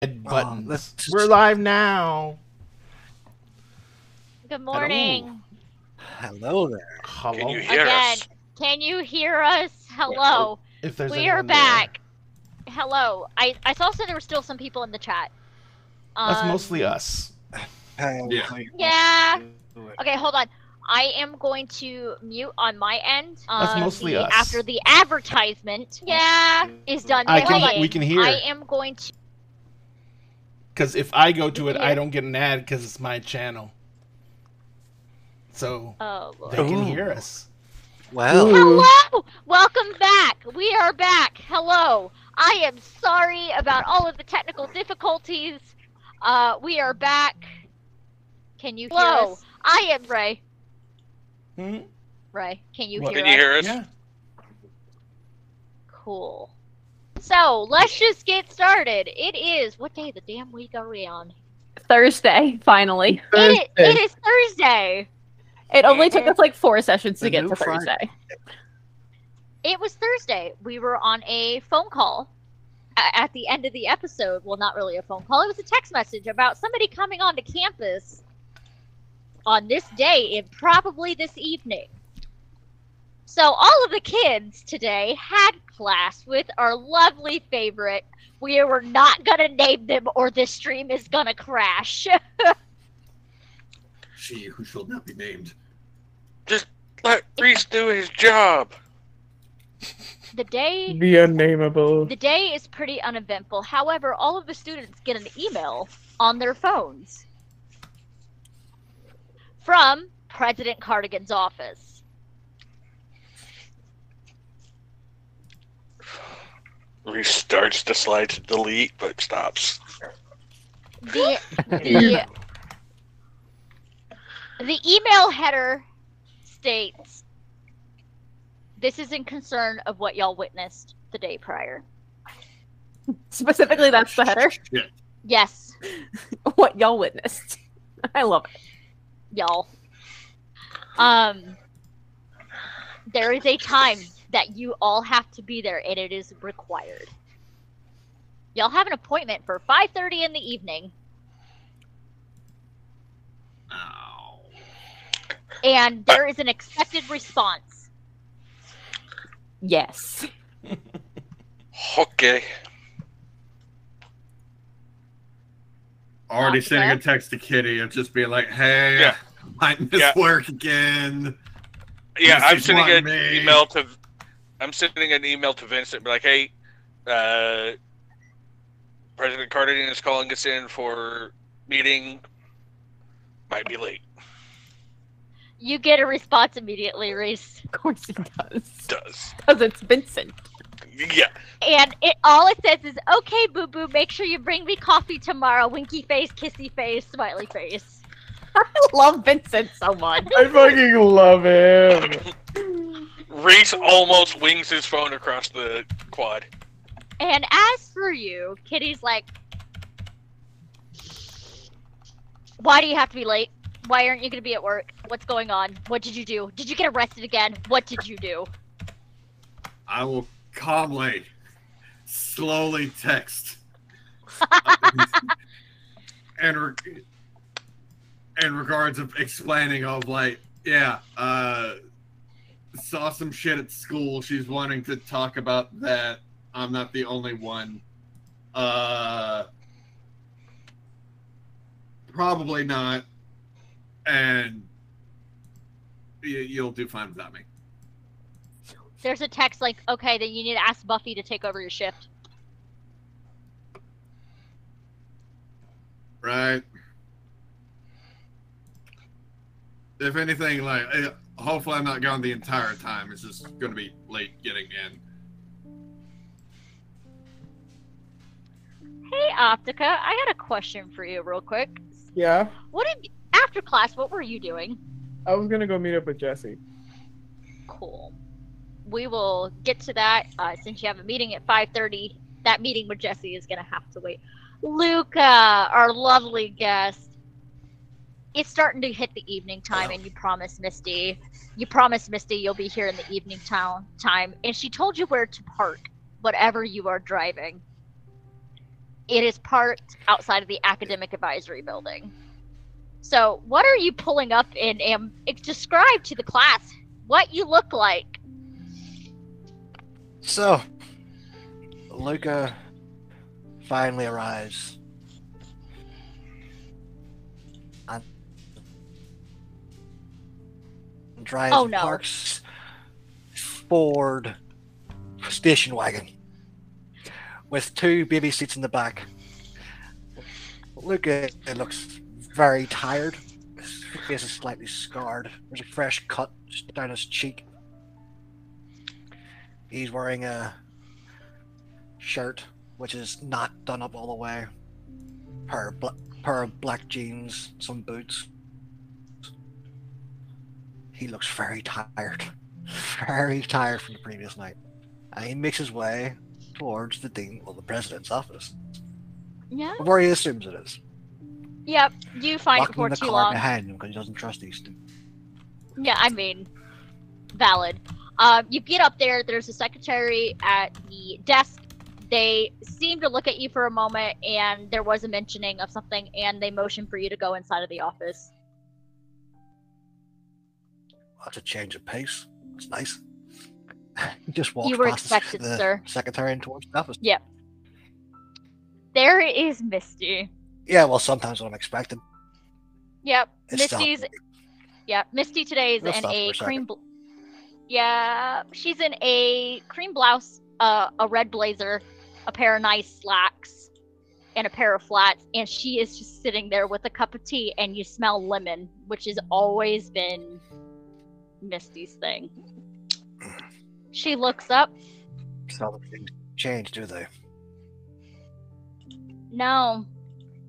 buttons. We're live now. Good morning. Hello there. Hello. Can you hear Again, us? can you hear us? Hello. If there's We are anyone there. back. Hello. I saw there were still some people in the chat. That's mostly us. Yeah. Okay, hold on. I am going to mute on my end. That's mostly us. After the advertisement, is done playing. We can hear. I am going to. Because if I go to We it, can I hear. don't get an ad because it's my channel. So Oh, Lord. they can hear us. Well, Hello! Welcome back! We are back! Hello! I am sorry about all of the technical difficulties. We are back. Can you hear us? I am Ray. Hmm? Ray, can you What? hear Can you us? hear us? Yeah. Cool. So, let's just get started. It is, what day of the damn week are we on? Thursday, finally. It is Thursday! It only took us like 4 sessions to The get new to Friday. Thursday. It was Thursday. We were on a phone call at the end of the episode. Well, not really a phone call. It was a text message about somebody coming onto campus on this day and probably this evening. So all of the kids today had class with our lovely favorite. We were not going to name them or this stream is going to crash. She who shall not be named. Just let Reese do his job. The day The unnameable. The day is pretty uneventful. However, all of the students get an email on their phones from President Cardigan's office. Reese starts to slide to delete, but stops. The email header states, "This is in concern of what y'all witnessed the day prior." Specifically, that's the header. Yes, What y'all witnessed. I love it. y'all. There is a time that you all have to be there, and it is required. Y'all have an appointment for 5:30 in the evening, Ow. and there is an expected response. Yes. Okay. Already Not sending a bad. text to Kitty of just being like, hey, Yeah. I missed Yeah. work again. Yeah, This I'm is sending one an me. email to. I'm sending an email to Vincent, be like, "Hey, President Cardigan is calling us in for meeting. Might be late." You get a response immediately, Reese. Of course he does. Does. Because it's Vincent. Yeah. And all it says is, "Okay, boo boo, make sure you bring me coffee tomorrow." Winky face, kissy face, smiley face. I love Vincent so much. I fucking love him. Reese almost wings his phone across the quad. And as for you, Kitty's like, "Why do you have to be late? Why aren't you going to be at work? What's going on? What did you do? Did you get arrested again? What did you do?" I will calmly, slowly text. and in regards of explaining of like, yeah, saw some shit at school. She's wanting to talk about that. I'm not the only one. Probably not. And you'll do fine without me. There's a text like, "Okay, then you need to ask Buffy to take over your shift." Right? If anything, like, hopefully I'm not gone the entire time. It's just going to be late getting in. Hey, Optica, I got a question for you real quick. Yeah, After class, what were you doing? I was gonna go meet up with Jesse. Cool. We will get to that since you have a meeting at 5:30. That meeting with Jesse is going to have to wait. Luca, our lovely guest. It's starting to hit the evening time, and you promised Misty you'll be here in the evening time, and she told you where to park, whatever you are driving. It is parked outside of the academic advisory building. So, what are you pulling up in? And describe to the class what you look like. So, Luca finally arrives. And drives Oh, no. Parks Ford station wagon with 2 baby seats in the back. Luca looks very tired. His face is slightly scarred. There's a fresh cut just down his cheek. He's wearing a shirt which is not done up all the way. Pair of black jeans, some boots. He looks very tired. Very tired from the previous night. And he makes his way towards the the president's office. Yeah. Where he assumes it is. Yep. You find it Locking before the too car long. behind him because he doesn't trust these two. Yeah, I mean, valid. You get up there. There's a secretary at the desk. They seem to look at you for a moment, and there was a mentioning of something, and they motion for you to go inside of the office. That's a change of pace. That's nice. He just walks You were past expected, the sir. secretary and towards the office. Yep. There is Misty. Yeah, well, sometimes what I'm expecting. Yep. It's still- Misty's. Yeah, Misty today is We'll in stop a for a second. cream. Yeah, she's in a cream blouse, a red blazer, a pair of nice slacks, and a pair of flats, and she is just sitting there with a cup of tea, and you smell lemon, which has always been Misty's thing. She looks up. So things change, do they? No,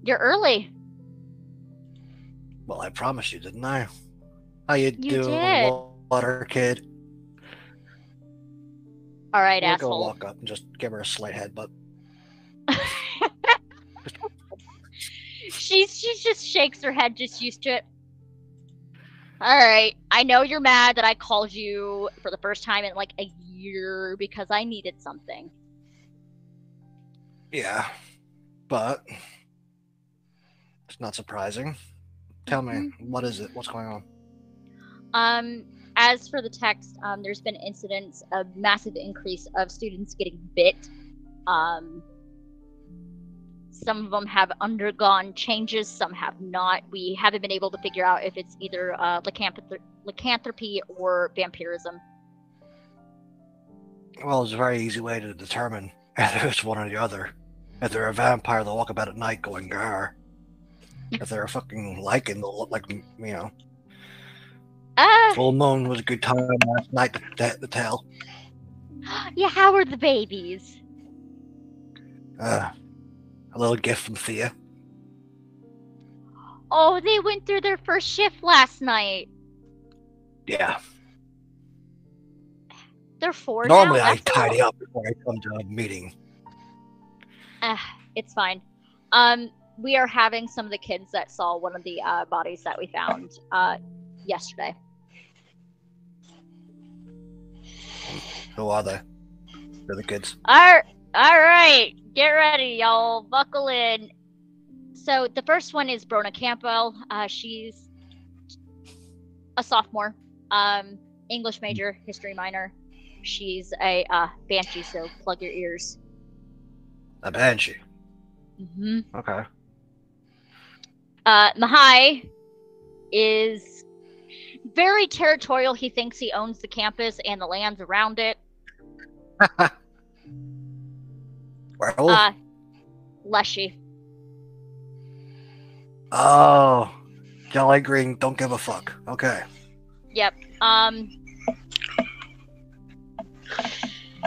you're early. Well, I promised you, didn't I? How you doing, did. water kid? All right, We'll go asshole. walk up and just give her a slight headbutt. She just shakes her head, just used to it. All right, I know you're mad that I called you for the first time in like a year because I needed something. Yeah, but it's not surprising. Tell me, what is it? What's going on? As for the text, there's been incidents of massive increase of students getting bit. Some of them have undergone changes, some have not. We haven't been able to figure out if it's either lycanthropy or vampirism. Well, there's a very easy way to determine whether it's one or the other. If they're a vampire, they'll walk about at night going gar. If they're a fucking lichen, they'll look like, you know. Full moon was a good time last night to tell. Yeah, how are the babies? A little gift from Thea. Oh, they went through their first shift last night. Yeah. They're 4 Normally now. I That's a tidy little- up before I come to a meeting. It's fine. We are having some of the kids that saw one of the bodies that we found yesterday. Who are they? They're the kids. All right, get ready, y'all. Buckle in. So the first one is Brona Campbell. She's a sophomore, English major, history minor. She's a banshee, so plug your ears. A banshee. Mm-hmm. Okay. Mahai is very territorial. He thinks he owns the campus and the lands around it. Werewolf? Leshy. Oh. Jolly Green, don't give a fuck. Okay. Yep.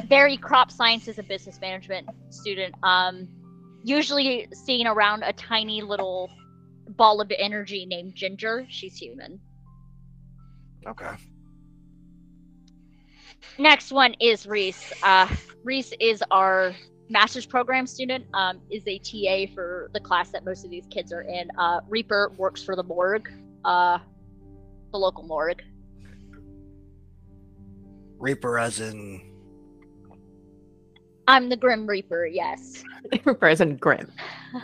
Very crop sciences and business management student. Usually seen around a tiny little ball of energy named Ginger. She's human. Okay. Next one is Reese. Reese is our master's program student, is a TA for the class that most of these kids are in. Reaper works for the morgue, the local morgue. Reaper as in... I'm the Grim Reaper, yes. President Grim.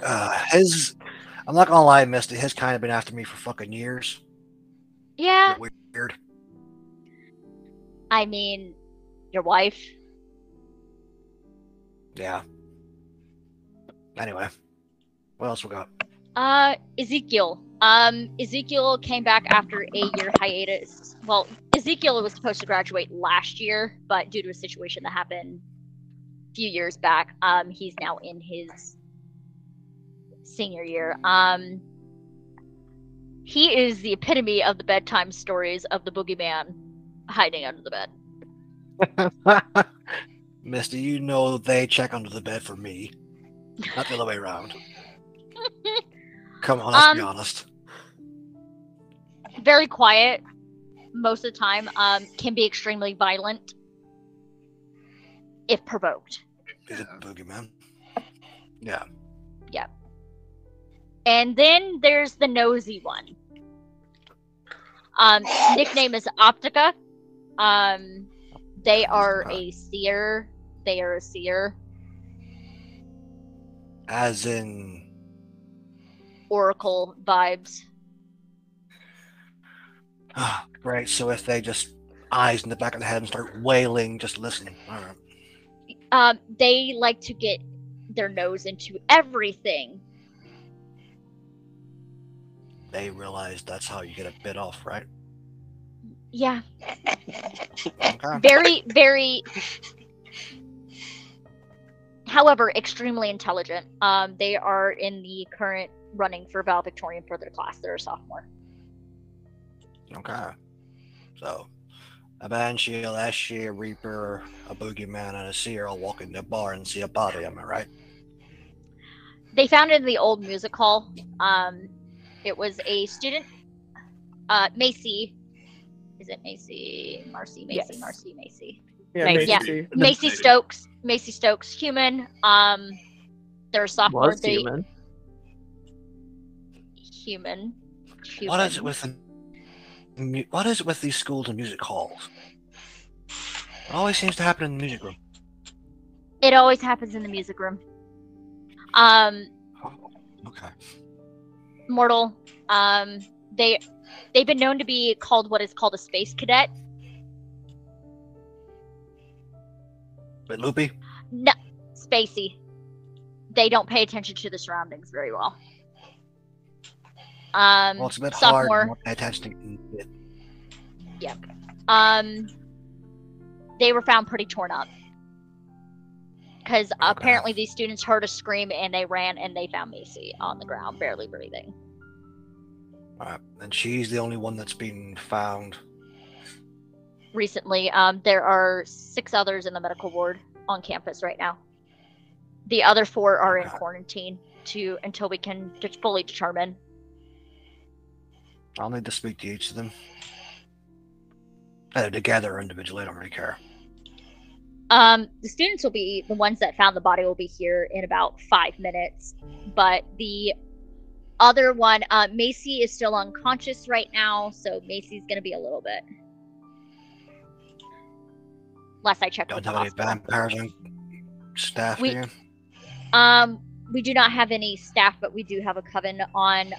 I'm not gonna lie, Misty, his kind of been after me for fucking years. Yeah, Weird. I mean, your wife. Yeah. Anyway, what else we got? Ezekiel. Ezekiel came back after a year hiatus. Well, Ezekiel was supposed to graduate last year, but due to a situation that happened a few years back, he's now in his senior year. He is the epitome of the bedtime stories of the boogeyman hiding under the bed. Misty, you know they check under the bed for me, not the other way around. Come on, let's be honest. Very quiet most of the time. Can be extremely violent if provoked. Is it boogeyman? Yeah. Yep. And then there's the nosy one. Nickname is Optica. They are a seer. They are a seer. As in Oracle vibes. Great. So if they just eyes in the back of the head and start wailing, just listening. All right. They like to get their nose into everything. They realize that's how you get a bit off, right? Yeah. Okay. Very, very. However, extremely intelligent. They are in the current running for valedictorian for their class. They're a sophomore. Okay. So, a banshee, a lashy, a reaper, a boogeyman, and a seer all walk in the bar and see a body. Am I right? They found it in the old music hall. It was a student, Macy. Is it Macy? Marcy, Macy, Yes. Marcy, Macy. Yeah, Macy. Macy. Macy Stokes. Macy Stokes, human. They're a sophomore. Was human. Human. What is it with what is it with these schools and music halls? It always seems to happen in the music room. It always happens in the music room. Oh, okay. Mortal. They've been known to be called what is called a space cadet. But loopy? No, spacey. They don't pay attention to the surroundings very well. Well, it's a bit sophomore. hard to pay attention to it. They were found pretty torn up. Because apparently these students heard a scream and they ran and they found Macy on the ground, barely breathing. Alright, and she's the only one that's been found. Recently, there are 6 others in the medical ward on campus right now. The other 4 are in quarantine until we can just fully determine. I'll need to speak to each of them. Either together or individually, I don't really care. The students will be the ones that found the body will be here in about 5 minutes. But the other one, Macy is still unconscious right now, so Macy's gonna be a little bit. Last I checked with Don't the have any hospital. vampires on staff We- here? We do not have any staff, but we do have a coven on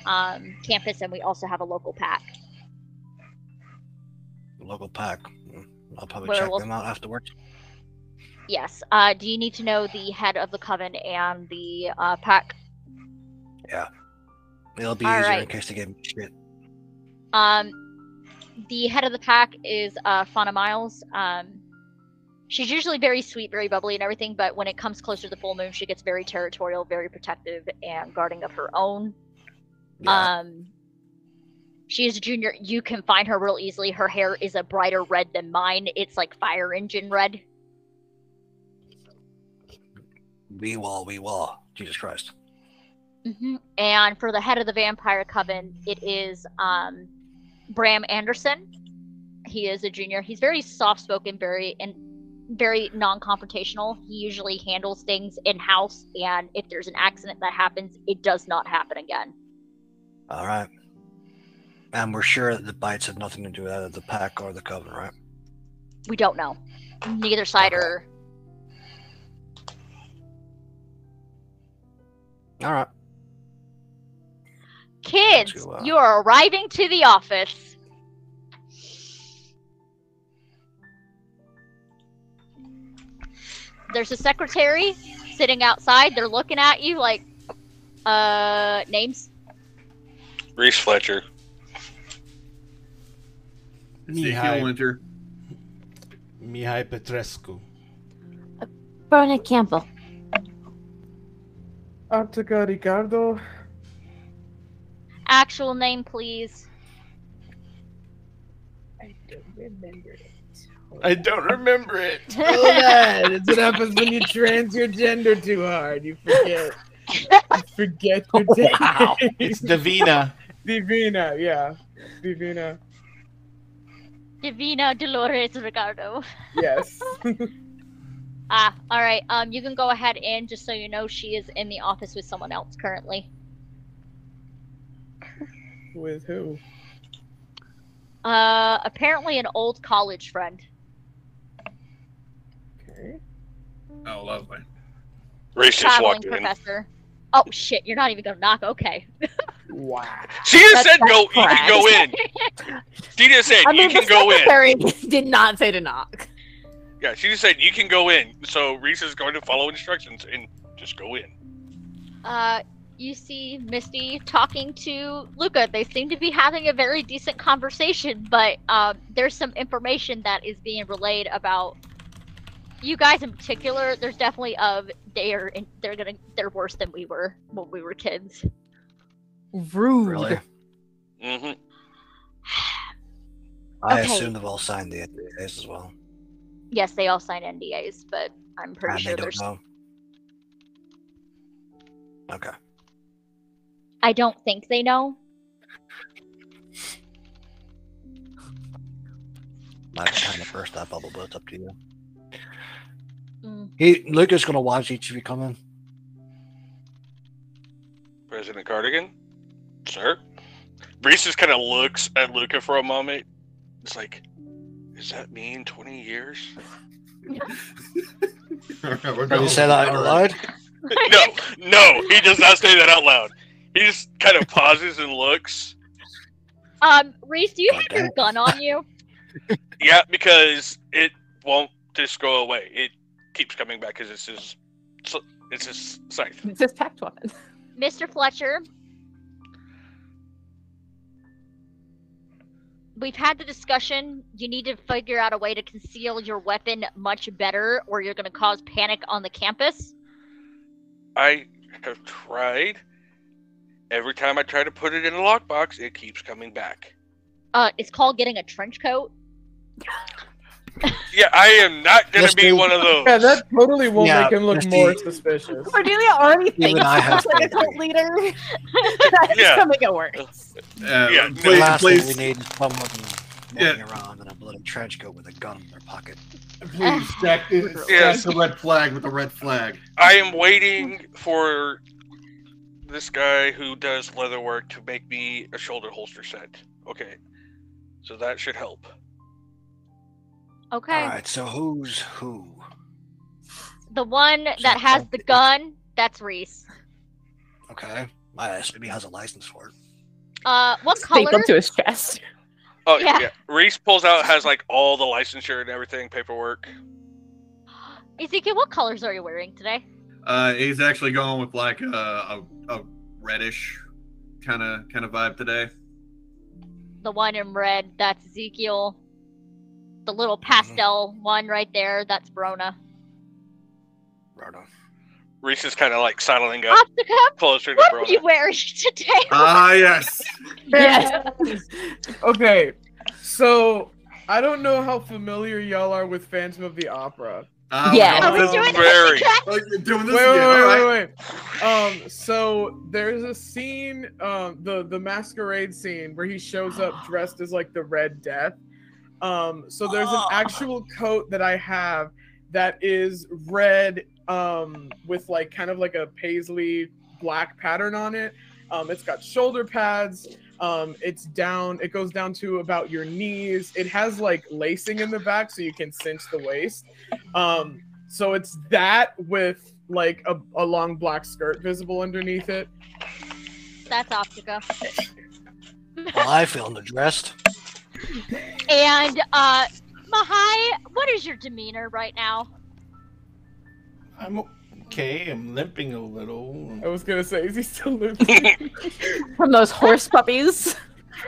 campus, and we also have a local pack. Local pack. I'll probably Werewolf. check them out afterwards. Yes. Do you need to know the head of the coven and the pack? It'll be All easier right. in case they give me shit. The head of the pack is Fauna Miles. She's usually very sweet, very bubbly and everything, but when it comes closer to the full moon, she gets very territorial, very protective, and guarding of her own. Yeah. She is a junior. You can find her real easily. Her hair is a brighter red than mine. It's like fire engine red. We wall. Jesus Christ. And for the head of the vampire coven, it is Bram Anderson. He is a junior. He's very soft-spoken, very non-confrontational. He usually handles things in-house, and if there's an accident that happens, it does not happen again. All right. And we're sure that the bites have nothing to do with either the pack or the coven, right? We don't know. Neither side are All right. Kids, To, you are arriving to the office. There's a secretary sitting outside. They're looking at you like, names? Reese Fletcher. Ezekiel Mihai, Winter. Mihai Petrescu. Bernard Campbell. Artica Ricardo. Actual name, please. I don't remember it. I don't remember it. Oh, that's what happens when you trans your gender too hard. You forget. You forget your Wow. name. It's Davina. Divina, yeah. Divina. Divina Dolores Ricardo. Yes. Ah, all right. You can go ahead and just so you know, she is in the office with someone else currently. With who? Apparently an old college friend. Okay. Oh, lovely. Reese just Traveling walked in. professor. Oh shit! You're not even gonna knock. Okay. Wow. She just That's said go. You can correct. go in. She just said I mean, you can the go in. secretary did not say to knock. Yeah, she just said you can go in. So Reese is going to follow instructions and just go in. You see Misty talking to Luca. They seem to be having a very decent conversation, but there's some information that is being relayed about you guys in particular. There's definitely they're worse than we were when we were kids. Rude. Really? Mm-hmm. I Okay. assume they've all signed the NDAs as well. Yes, they all sign NDAs, but I'm pretty And sure they there's. don't know. Okay. I don't think they know. Might kind of burst that bubble, but it's up to you. Mm. Luca's gonna watch each of you come in. President Cardigan, sir. Reese just kind of looks at Luca for a moment. It's like, does that mean 20 years? All right, we're Did going you say that out all loud? No, he does not say that out loud. He just kind of pauses and looks. Reese, do you God have your damn. gun on you? Yeah, because it won't just go away. It keeps coming back because it's his scythe. It's his tact weapon. Mr. Fletcher, we've had the discussion. You need to figure out a way to conceal your weapon much better, or you're going to cause panic on the campus. I have tried. Every time I try to put it in a lockbox, it keeps coming back. It's called getting a trench coat. Yeah, I am not going to be Mr. one of those. Yeah, that totally will Yeah, make him look Mr. more suspicious. Cordelia already You thinks and I have he's like a to cult agree. leader. That's Yeah. gonna make it worse. Yeah, The please, last please, thing we need is someone Yeah. walking around in a bloody trench coat with a gun in their pocket. please stack Yes. the red flag with the red flag. I am waiting for this guy who does leather work to make me a shoulder holster set. Okay. So that should help. Okay. All right, so who's who? The one that has the gun, that's Reese. Okay, I assume he has a license for it. What Staple color? to his chest. Oh, Yeah. yeah. Reese pulls out, has like all the licensure and everything, paperwork. Ezekiel, what colors are you wearing today? He's actually going with like a reddish kind of vibe today. The one in red, that's Ezekiel. The little pastel one right there, that's Brona. Rhoda. Reese is kind of like sidling up Optica, closer to what are you Brona. wearing today? Ah, yes. Yes. Okay, so I don't know how familiar y'all are with Phantom of the Opera. Yeah. Are we Um, doing Very. this? Oh, you're doing this Wait, again. All right. wait. So there's a scene, the masquerade scene where he shows up dressed as like the Red Death. So there's an actual coat that I have that is red, with like kind of like a paisley black pattern on it. It's got shoulder pads. It goes down to about your knees. It has like lacing in the back so you can cinch the waist. So it's that with like a long black skirt visible underneath it. That's Optica. Well, I feel underdressed. And Mahai, what is your demeanor right now? I'm okay. I'm limping a little. I was gonna say, is he still living? From those horse puppies.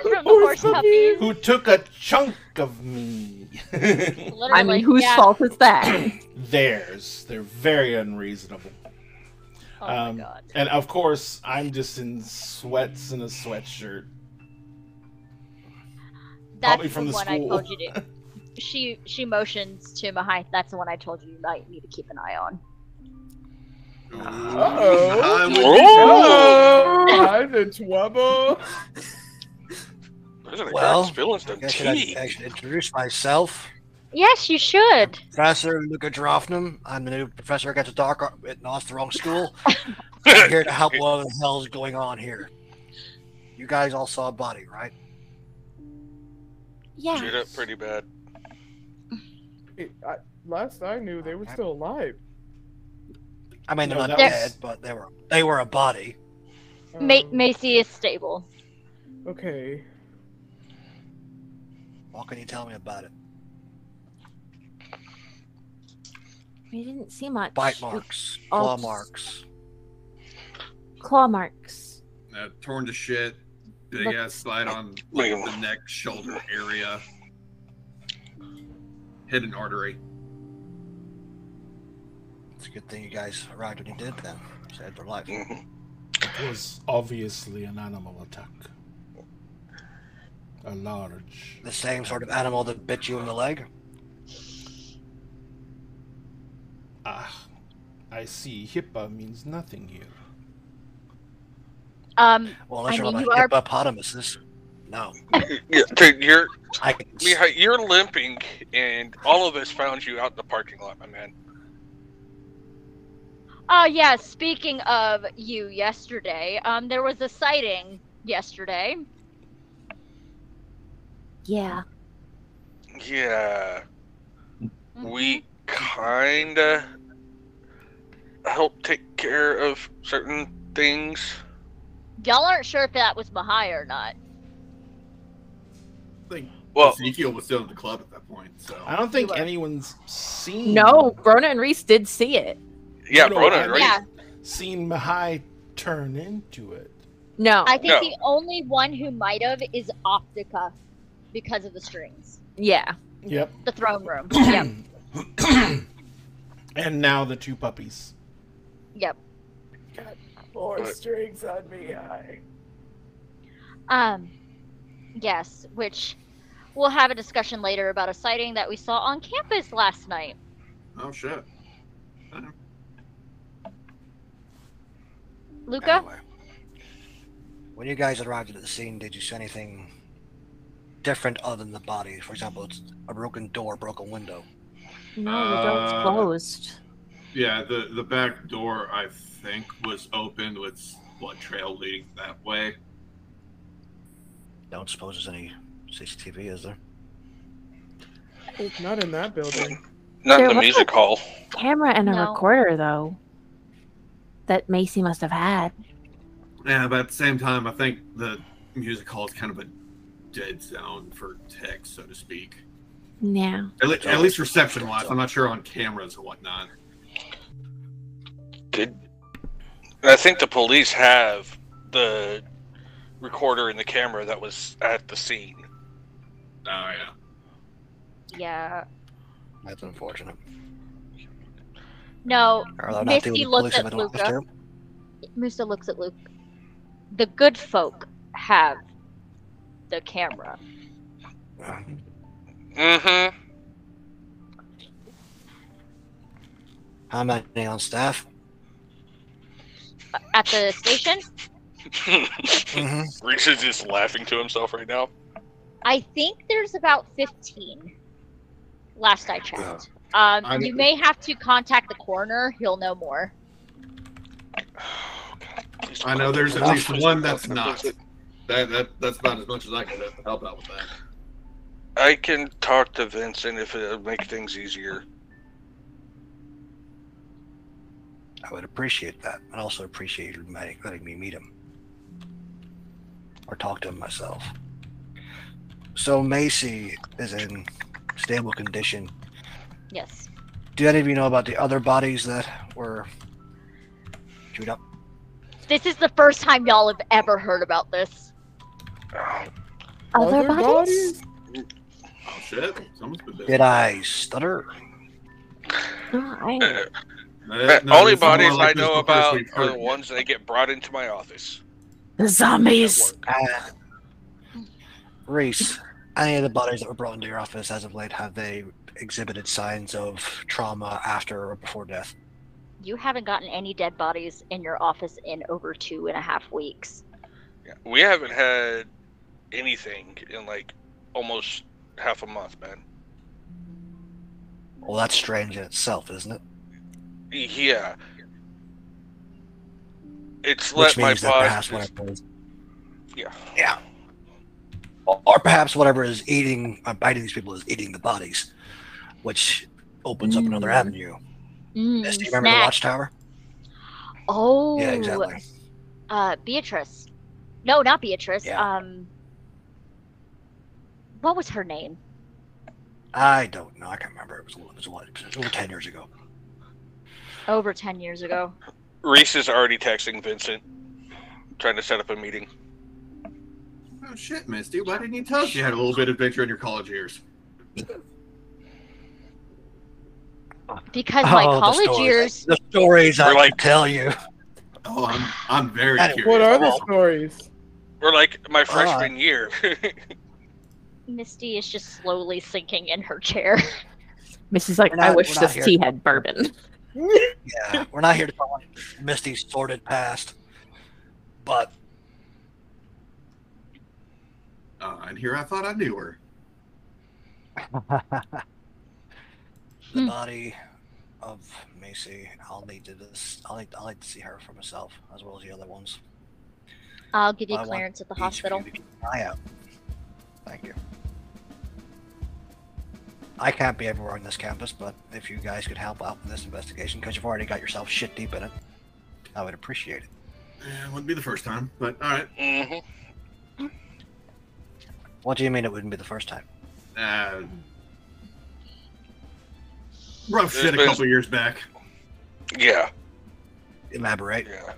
From the horse puppies. Who took a chunk of me? Literally. I mean, whose yeah. fault is that? Theirs. They're very unreasonable. Oh my god. And of course, I'm just in sweats and a sweatshirt. That's Probably from the the one I school. told you to. She motions to Mahai. That's the one I told you might need to keep an eye on. Uh-oh. Oh! Oh, I'm in trouble. There's an Well, exact feelings I to guess tea. I should introduce myself. Yes, you should. Professor Luca Drofnum. I'm the new professor at the Dark at Nostrong School. I'm here to help what the hell's going on here. You guys all saw a body, right? Yeah. Chewed up pretty bad. Last I knew, they were still alive. I mean, they're No, not that dead, but they were a body. Macy is stable. Okay. What can you tell me about it? We didn't see much. Bite marks, all claw s- marks. Claw marks. Torn to shit. Big Look- ass slide on like the neck, shoulder area. Hidden artery. It's a good thing you guys arrived when you did then. Saved their life. Mhm. It was obviously an animal attack. A large. The same sort of animal that bit you in the leg? Ah, I see. Hippa means nothing here. Well, unless I you're mean, on you a are- hippopotamus. No. Yeah, dude, you're I can Mihai, you're limping, and all of us found you out in the parking lot, my man. Yeah, speaking of you yesterday, there was a sighting yesterday. Yeah. Yeah, Mm-hmm. we kinda helped take care of certain things. Y'all aren't sure if that was Mahai or not. I think Well, Ezekiel was still at the club at that point, so I don't think You are. anyone's seen. No, Brona and Reese did see it. yeah, No, Brona, I right? Yeah, Seen Mahai turn into it. No. I think No. the only one who might have is Optica because of the strings. Yeah. Yep. The throne room. Yep. And now the two puppies. Yep. Four But- strings on me high. Yes, which we'll have a discussion later about a sighting that we saw on campus last night. oh shit. Luca? Anyway, when you guys arrived at the scene, did you see anything different other than the body? For example, it's a broken door, broken window. No, the door's closed. Yeah, the back door I think was opened with blood trail leading that way. Don't suppose there's any CCTV, is there? Not in that building. Not There the was music hall. Camera and a No. recorder, though. That Macy must have had. Yeah, but at the same time, I think the music hall is kind of a dead zone for tech, so to speak. Yeah. At least reception-wise. I'm not sure on cameras or whatnot. I think the police have the recorder and the camera that was at the scene. Oh yeah. Yeah. That's unfortunate. No, Or they're not Misty doing the looks police if at they don't have Luca. to. Musa looks at Luke. The good folk have the camera. Mm-hmm. How many on staff? At the station, Mm-hmm. Reese is just laughing to himself right now. I think there's about 15. Last I checked. I- You may have to contact the coroner. He'll know more. Please I know there's at don't- least please one don't- that's not. That's about as much as I can do to help out with that. I can talk to Vincent if it'll make things easier. I would appreciate that. I'd also appreciate you letting me meet him. Or talk to him myself. So Macy is in stable condition. Yes. Do any of you know about the other bodies that were chewed up? This is the first time y'all have ever heard about this. Other bodies? Oh shit! Someone's been dead. Did I stutter? No, this Only is more bodies like I this know is the first about we've are heard the it. ones that get brought into my office. the zombies. Reese, any of the bodies that were brought into your office as of late, have they exhibited signs of trauma after or before death? You haven't gotten any dead bodies in your office in over 2.5 weeks. Yeah. We haven't had anything in like almost half a month, man. Well, that's strange in itself, isn't it? Yeah. It's Which let my means that boss. perhaps just- whatever is, yeah. yeah, or perhaps whatever is biting these people is eating the bodies, which opens up another avenue. Misty, remember the Snack. Watchtower? Oh. Yeah, exactly. Beatrice. No, not Beatrice. Yeah. What was her name? I don't know. I can't remember. It was over 10 years ago. Over 10 years ago. Reese is already texting Vincent, trying to set up a meeting. Oh shit, Misty! Why didn't you tell us you had a little bit of adventure in your college years? Because my Oh, the college stories. years. The stories I We're like- can tell you. Oh, I'm very Anyway. curious. What are the Well- stories? We're like my freshman year. Misty is just slowly sinking in her chair. Missy's like, We're I not- wish we're not this here. tea had bourbon. Yeah, we're not here to talk about Misty's sordid past, but And here I thought I knew her. the body of Macy, I'll need to see her for myself as well as the other ones. I'll give you I want clearance at the Each of hospital. you to keep an eye out. Thank you. I can't be everywhere on this campus, but if you guys could help out with this investigation, because you've already got yourself shit deep in it, I would appreciate it. Yeah, it wouldn't be the first time, but all right. hmm What do you mean it wouldn't be the first time? Rough shit a been- couple years back. Yeah. Elaborate. Yeah.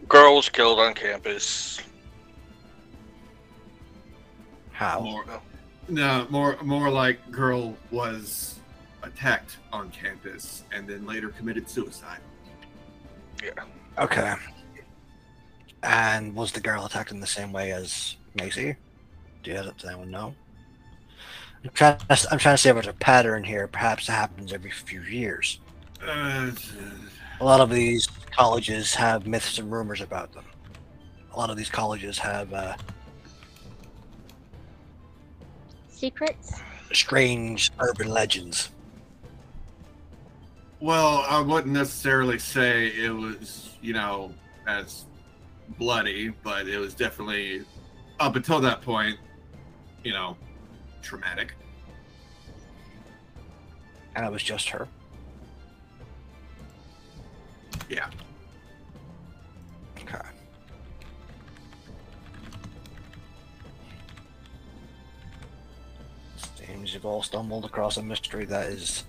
Girl was killed on campus. How? More like girl was attacked on campus and then later committed suicide. Okay. And was the girl attacked in the same way as Macy? Does anyone know? I'm trying to see if there's a pattern here. Perhaps it happens every few years. A lot of these colleges have myths and rumors about them. A lot of these colleges have Secrets? strange urban legends. Well, I wouldn't necessarily say it was, as bloody, but it was definitely, up until that point, traumatic. And it was just her. Yeah. Okay. Seems you've all stumbled across a mystery that is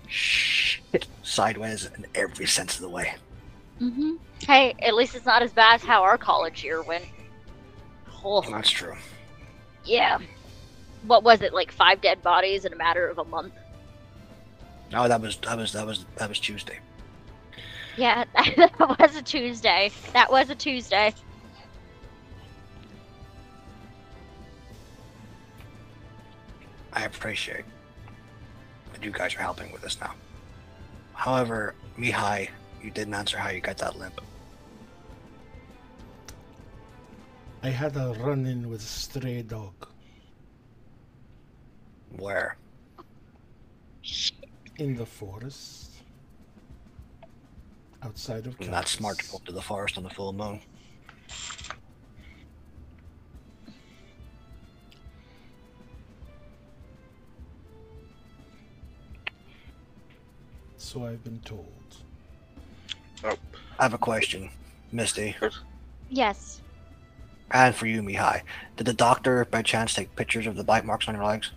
shit sideways in every sense of the way. Mm-hmm. Hey, at least it's not as bad as how our college year went. Oh, That's true. yeah. What was it, like 5 dead bodies in a matter of a month? No, that was Tuesday. Yeah, that was a Tuesday. That was a Tuesday. I appreciate that you guys are helping with this now. However, Mihai, you didn't answer how you got that limp. I had a run-in with a stray dog. Where? In the forest. Outside of campus. Not smart to go to the forest on the full moon. so I've been told. I have a question, Misty, Yes. and for you, Mihai. Did the doctor, by chance, take pictures of the bite marks on your legs?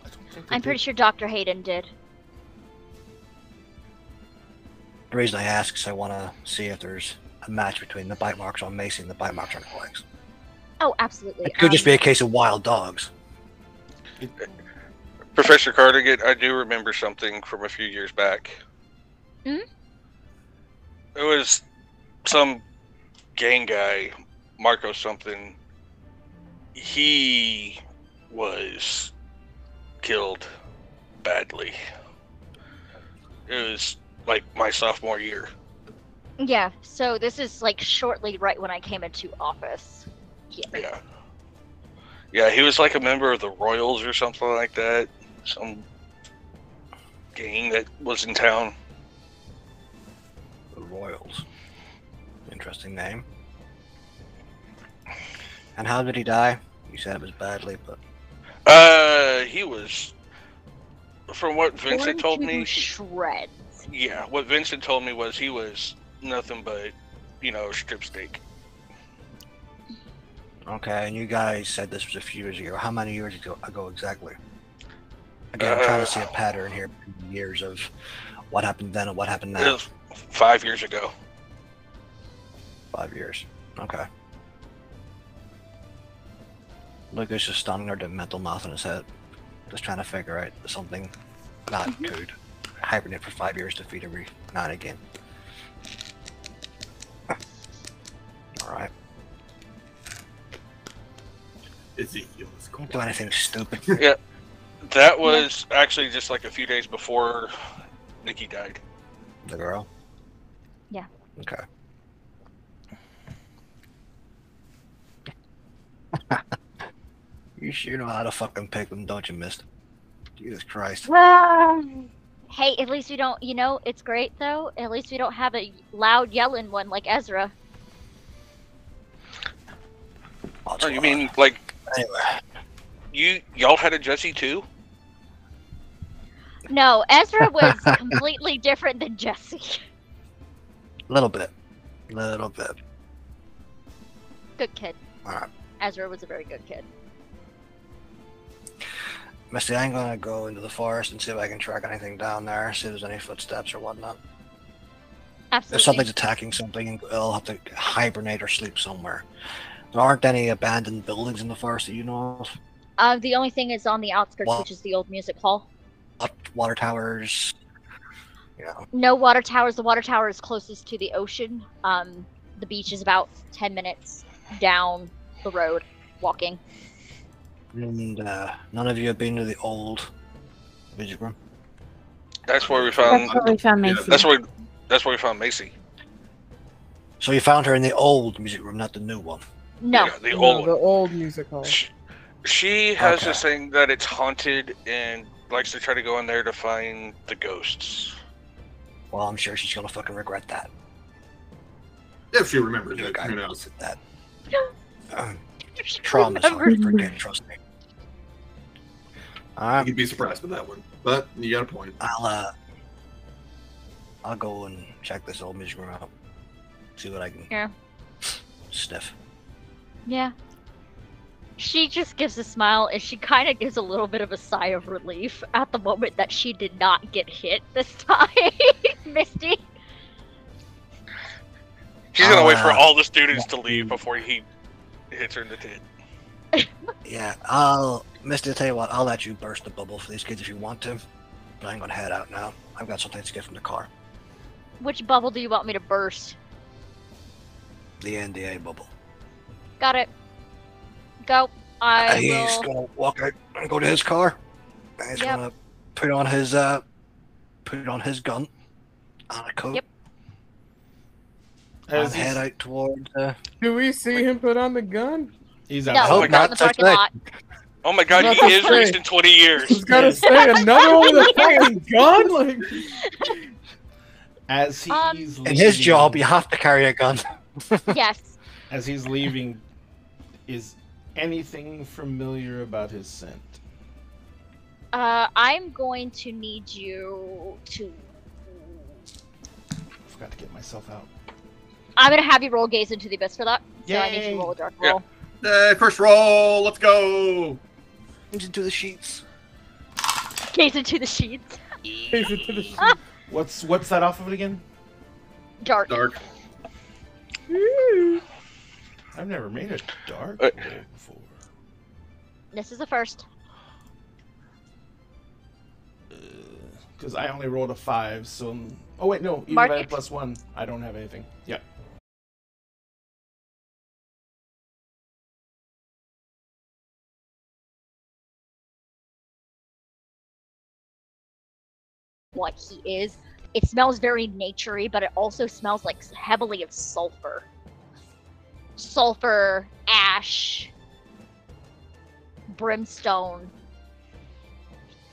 I don't think they I'm pretty did. sure Dr. Hayden did. The reason I ask is I want to see if there's a match between the bite marks on Macy and the bite marks on her legs. Oh, absolutely. It could just be a case of wild dogs. Professor Cardigan, I do remember something from a few years back. Hmm? It was some gang guy, Marco something. He was killed badly. It was like my sophomore year. Yeah, so this is like shortly right when I came into office. Yeah. Yeah, he was like a member of the Royals or something like that. Some gang that was in town. The Royals. Interesting name. And how did he die? You said it was badly, but He was, from what Vincent told Torn to me, shreds. yeah, what Vincent told me was he was nothing but, strip steak. okay. And you guys said this was a few years ago. How many years ago exactly? Again, I'm trying to see a pattern here. Years of what happened then and what happened It now. was 5 years ago. 5 years. Okay. Lucas just standing there doing mental math in his head, just trying to figure out something not good. Hibernate for 5 years to feed every now and again. Alright. Ezekiel is Don't do anything stupid. That was actually just like a few days before Nikki died. The girl? Yeah. Okay. You sure know how to fucking pick them, don't you, Mist? Jesus Christ. Hey, at least we don't, it's great though. At least we don't have a loud yelling one like Ezra. Oh, you mean like Anyway. y'all had a Jesse too? No, Ezra was completely different than Jesse. Little bit. Little bit. Good kid. Alright. Ezra was a very good kid. Misty, I'm gonna go into the forest and see if I can track anything down there, see if there's any footsteps or whatnot. Absolutely. If something's attacking something, it'll have to hibernate or sleep somewhere. There aren't any abandoned buildings in the forest that you know of? The only thing is on the outskirts, Well- which is the old music hall. Water towers. You know. No water towers. The water tower is closest to the ocean. The beach is about 10 minutes down the road, walking. And none of you have been to the old music room? That's where we That's found. where we found Yeah, Macy. That's where we found Macy. So you found her in the old music room, not the new one. No. Yeah, the No, old the one. old music hall. She has Okay. this thing that it's haunted and likes to try to go in there to find the ghosts. Well, I'm sure she's gonna fucking regret that. If she remembers You it, guys who knows? that. Trauma's hard to forget, trust me. Alright, You'd be surprised with that one, but you got a point. I'll go and check this old music room out. See what I can Yeah. sniff. Yeah. She just gives a smile and she kind of gives a little bit of a sigh of relief at the moment that she did not get hit this time. Misty. She's gonna wait for Uh, all the students to leave before he hits her in the tit. Yeah, Misty, I'll tell you what, I'll let you burst the bubble for these kids if you want to. But I'm gonna head out now. I've got something to get from the car. Which bubble do you want me to burst? The NDA bubble. Got it. Go. I He's will. gonna walk out and go to his car. And he's Yep. gonna put on his gun and a coat. Yep. And As head out towards Do we see him put on the gun? he's No, out. Oh, not God, in the parking that's lot. Oh my god, That's he is okay. raised in 20 years. He's gotta say another one with a fucking gun? Like, As he's in his leaving- job, you have to carry a gun. Yes. As he's leaving, is anything familiar about his scent? I'm going to need you to. Forgot to get myself out. I'm gonna have you roll Gaze into the Abyss for that. So I need you Yay. to roll a dark Yeah. roll. First roll, let's go. Into the sheets. Gaze into the sheets. Gaze into the sheet. What's that off of it again? Dark. Dark. Woo. I've never made a dark Uh, roll before. This is the first. Because I only rolled a 5, so... Oh, wait, no. Even Mark if I had it. +1, I don't have anything. Yeah. What he is. It smells very naturey, but it also smells like heavily of sulfur. Sulfur, ash, brimstone,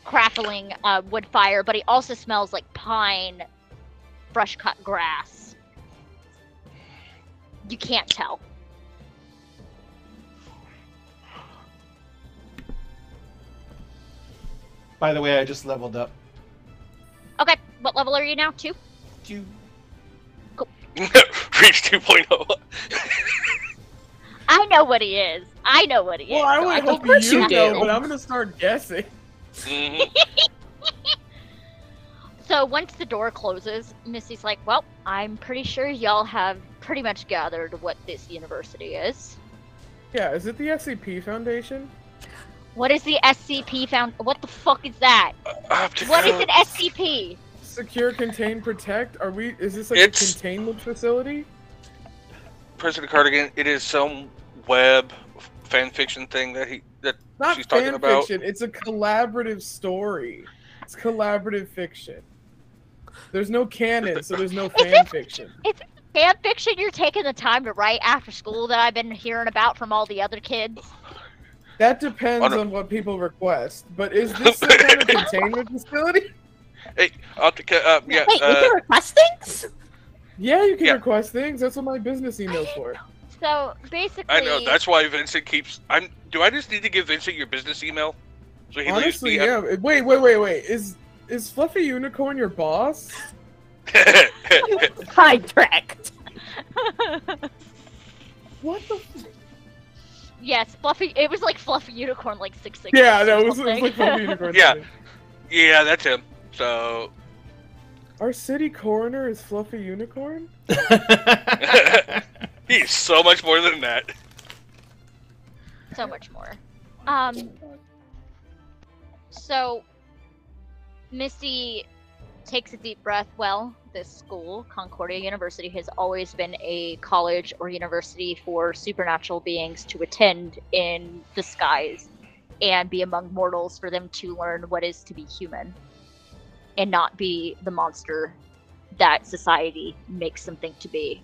crackling wood fire, but he also smells like pine, fresh cut grass. You can't tell. By the way, I just leveled up. Okay, what level are you now? 2? Two. Reach 2.0. I know what he is. I know what he Well, is. I so would can hope course you you know, do. but I'm gonna start guessing. Mhm. So once the door closes, Missy's like, well, I'm pretty sure y'all have pretty much gathered what this university is. Yeah, is it the SCP Foundation? What is the SCP found? What the fuck is that? What is an SCP? Secure, contain, protect. Are we? Is this like It's- a containment facility? President Cardigan, it is some web fan fiction thing that Not she's talking fan about. fiction. It's a collaborative story. It's collaborative fiction. There's no canon, so there's no fan fiction. Fan fiction you're taking the time to write after school that I've been hearing about from all the other kids? That depends I don't- on what people request. But is this some kind of containment facility? Hey, yeah, Wait, we can request things? Yeah, you can Yeah. request things. That's what my business email's for. So basically, I know that's why Vincent keeps. Do I just need to give Vincent your business email? So he Honestly, leaves yeah. Wait. Is Fluffy Unicorn your boss? Sidetracked. What the? yes, Fluffy. It was like Fluffy Unicorn, like 666. Yeah, no, or it was something. like Fluffy Unicorn. Yeah. Yeah, that's him. So Our city coroner is Fluffy Unicorn? he's so much more than that. So much more. So Misty takes a deep breath. Well, this school, Concordia University, has always been a college or university for supernatural beings to attend in disguise and be among mortals for them to learn what is to be human and not be the monster that society makes them think to be.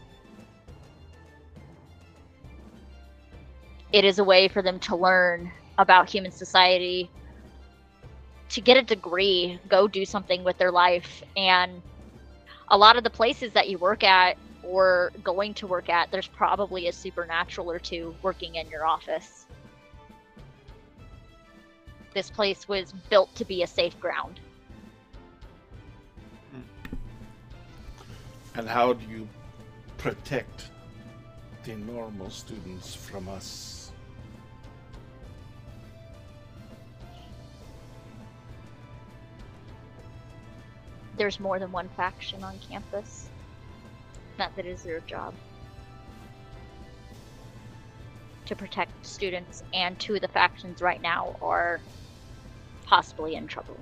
It is a way for them to learn about human society, to get a degree, go do something with their life. And a lot of the places that you work at or going to work at, there's probably a supernatural or two working in your office. This place was built to be a safe ground. And how do you protect the normal students from us? There's more than one faction on campus. Not that it is their job to protect students, and two of the factions right now are possibly in trouble.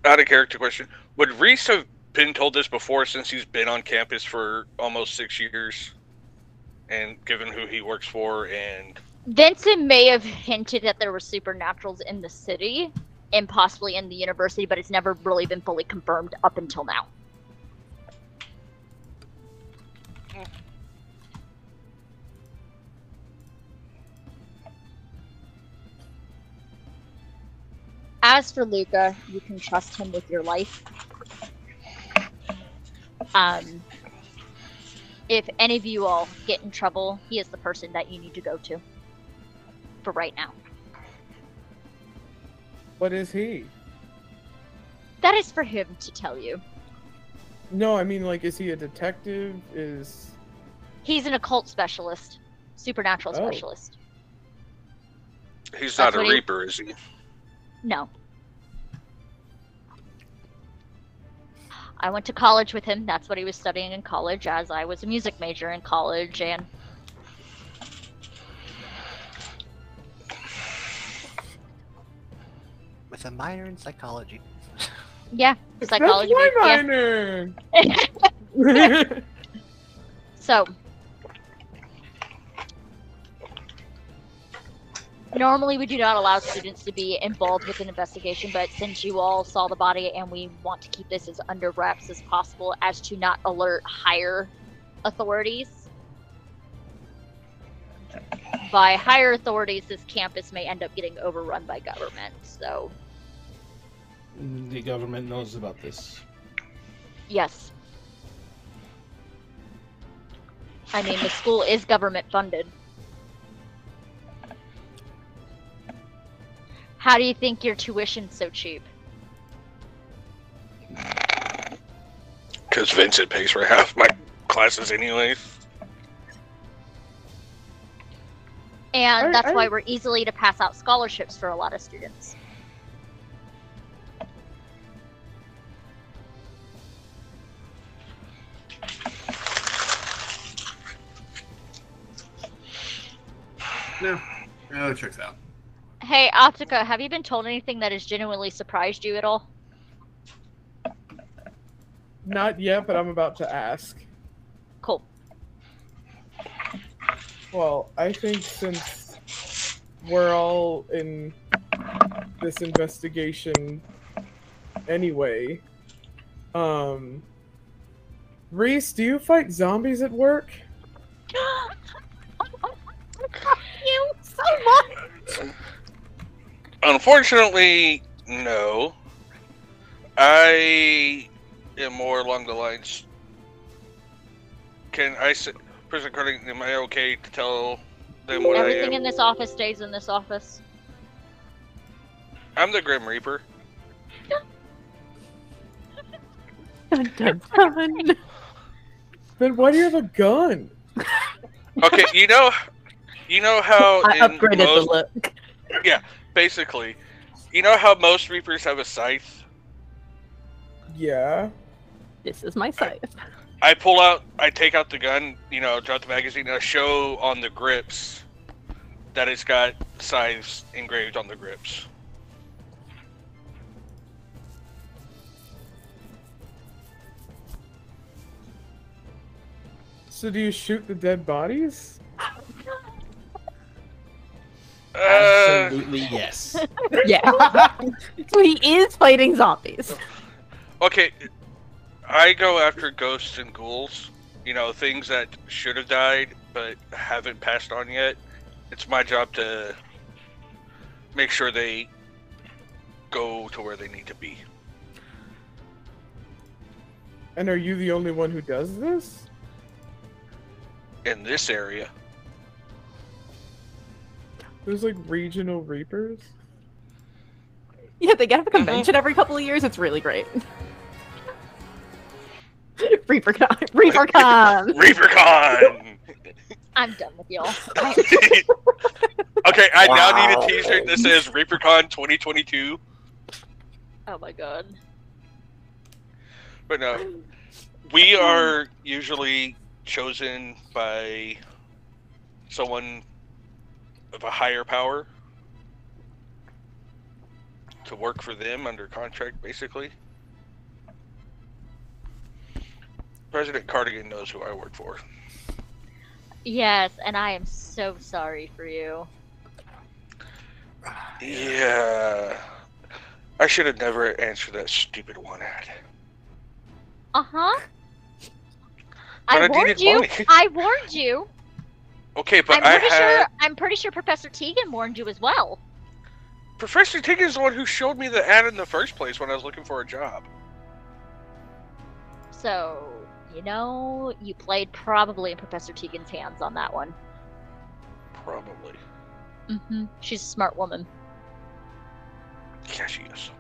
Out of character question: would Reese have been told this before, since he's been on campus for almost 6 years, and given who he works for, and Vincent may have hinted that there were supernaturals in the city and possibly in the university, but it's never really been fully confirmed up until now. As for Luca, you can trust him with your life. if any of you all get in trouble, he is the person that you need to go to. For right now. What is he? That is for him to tell you. No, I mean, like, is he a detective? He's an occult specialist. Supernatural Oh. specialist. He's That's not a what he- reaper, is he? No. I went to college with him. That's what he was studying in college, as I was a music major in college, and With a minor in psychology. yeah, psychology. That's my yeah. minor! So, normally we do not allow students to be involved with an investigation, but since you all saw the body and we want to keep this as under wraps as possible as to not alert higher authorities, by higher authorities, this campus may end up getting overrun by government. So, The government knows about this. yes. I mean, the school is government funded. How do you think your tuition's so cheap? Because Vincent pays for half my classes anyway. And that's why we're easily to pass out scholarships for a lot of students. No, that checks out. Hey, Optica, have you been told anything that has genuinely surprised you at all? Not yet, but I'm about to ask. Cool. Well, I think since we're all in this investigation anyway, Reese, do you fight zombies at work? You so much. Unfortunately, no. I am more along the lines. Can I say, Prison Cutting, am I okay to tell them what Everything I am? in this office stays in this office. I'm the Grim Reaper. Dun, dun, dun. Then why do you have a gun? Okay, you know how I in upgraded most, the look. basically, you know how most Reapers have a scythe? Yeah. This is my scythe. I take out the gun, drop the magazine, and I show on the grips that it's got scythes engraved on the grips. So do you shoot the dead bodies? Absolutely yes. Yeah. So he is fighting zombies. Okay, I go after ghosts and ghouls. Things that should have died but haven't passed on yet. It's my job to make sure they go to where they need to be. And are you the only one who does this? In this area. There's like regional reapers? Yeah, they get a convention every couple of years. It's really great. ReaperCon. ReaperCon. ReaperCon! I'm done with y'all. Okay, I now need Wow. a t-shirt that says ReaperCon 2022. Oh my god. But no, we are usually chosen by someone of a higher power to work for them under contract, basically. President Cardigan knows who I work for. Yes, and I am so sorry for you. Yeah. I should have never answered that stupid one ad. Uh-huh. But I I warned needed you. money. I warned you. Okay, but I'm pretty sure Professor Tegan warned you as well. Professor Tegan is the one who showed me the ad in the first place when I was looking for a job. So You know, you played probably in Professor Tegan's hands on that one. Probably. She's a smart woman. Yeah, she is.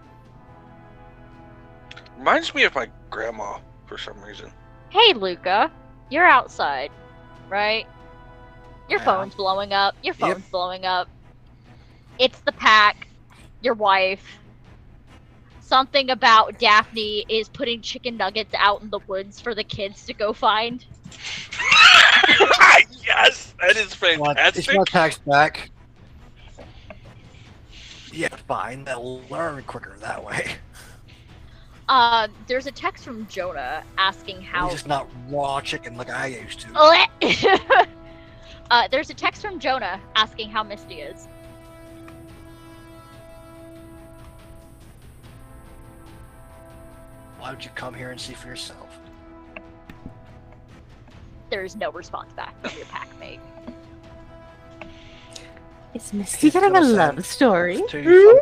Reminds me of my grandma for some reason. Hey, Luca, you're outside, right? Your Yeah. phone's blowing up. Your phone's blowing up. It's the pack. Your wife. Something about Daphne is putting chicken nuggets out in the woods for the kids to go find. Yes, that is fantastic. It's not text back. Yeah, fine. They'll learn quicker that way. There's a text from Jonah asking how. It's just not raw chicken like I used to. There's a text from Jonah asking how Misty is. Why don't you come here and see for yourself? There's no response back from your pack mate. Is Misty getting a love story? Two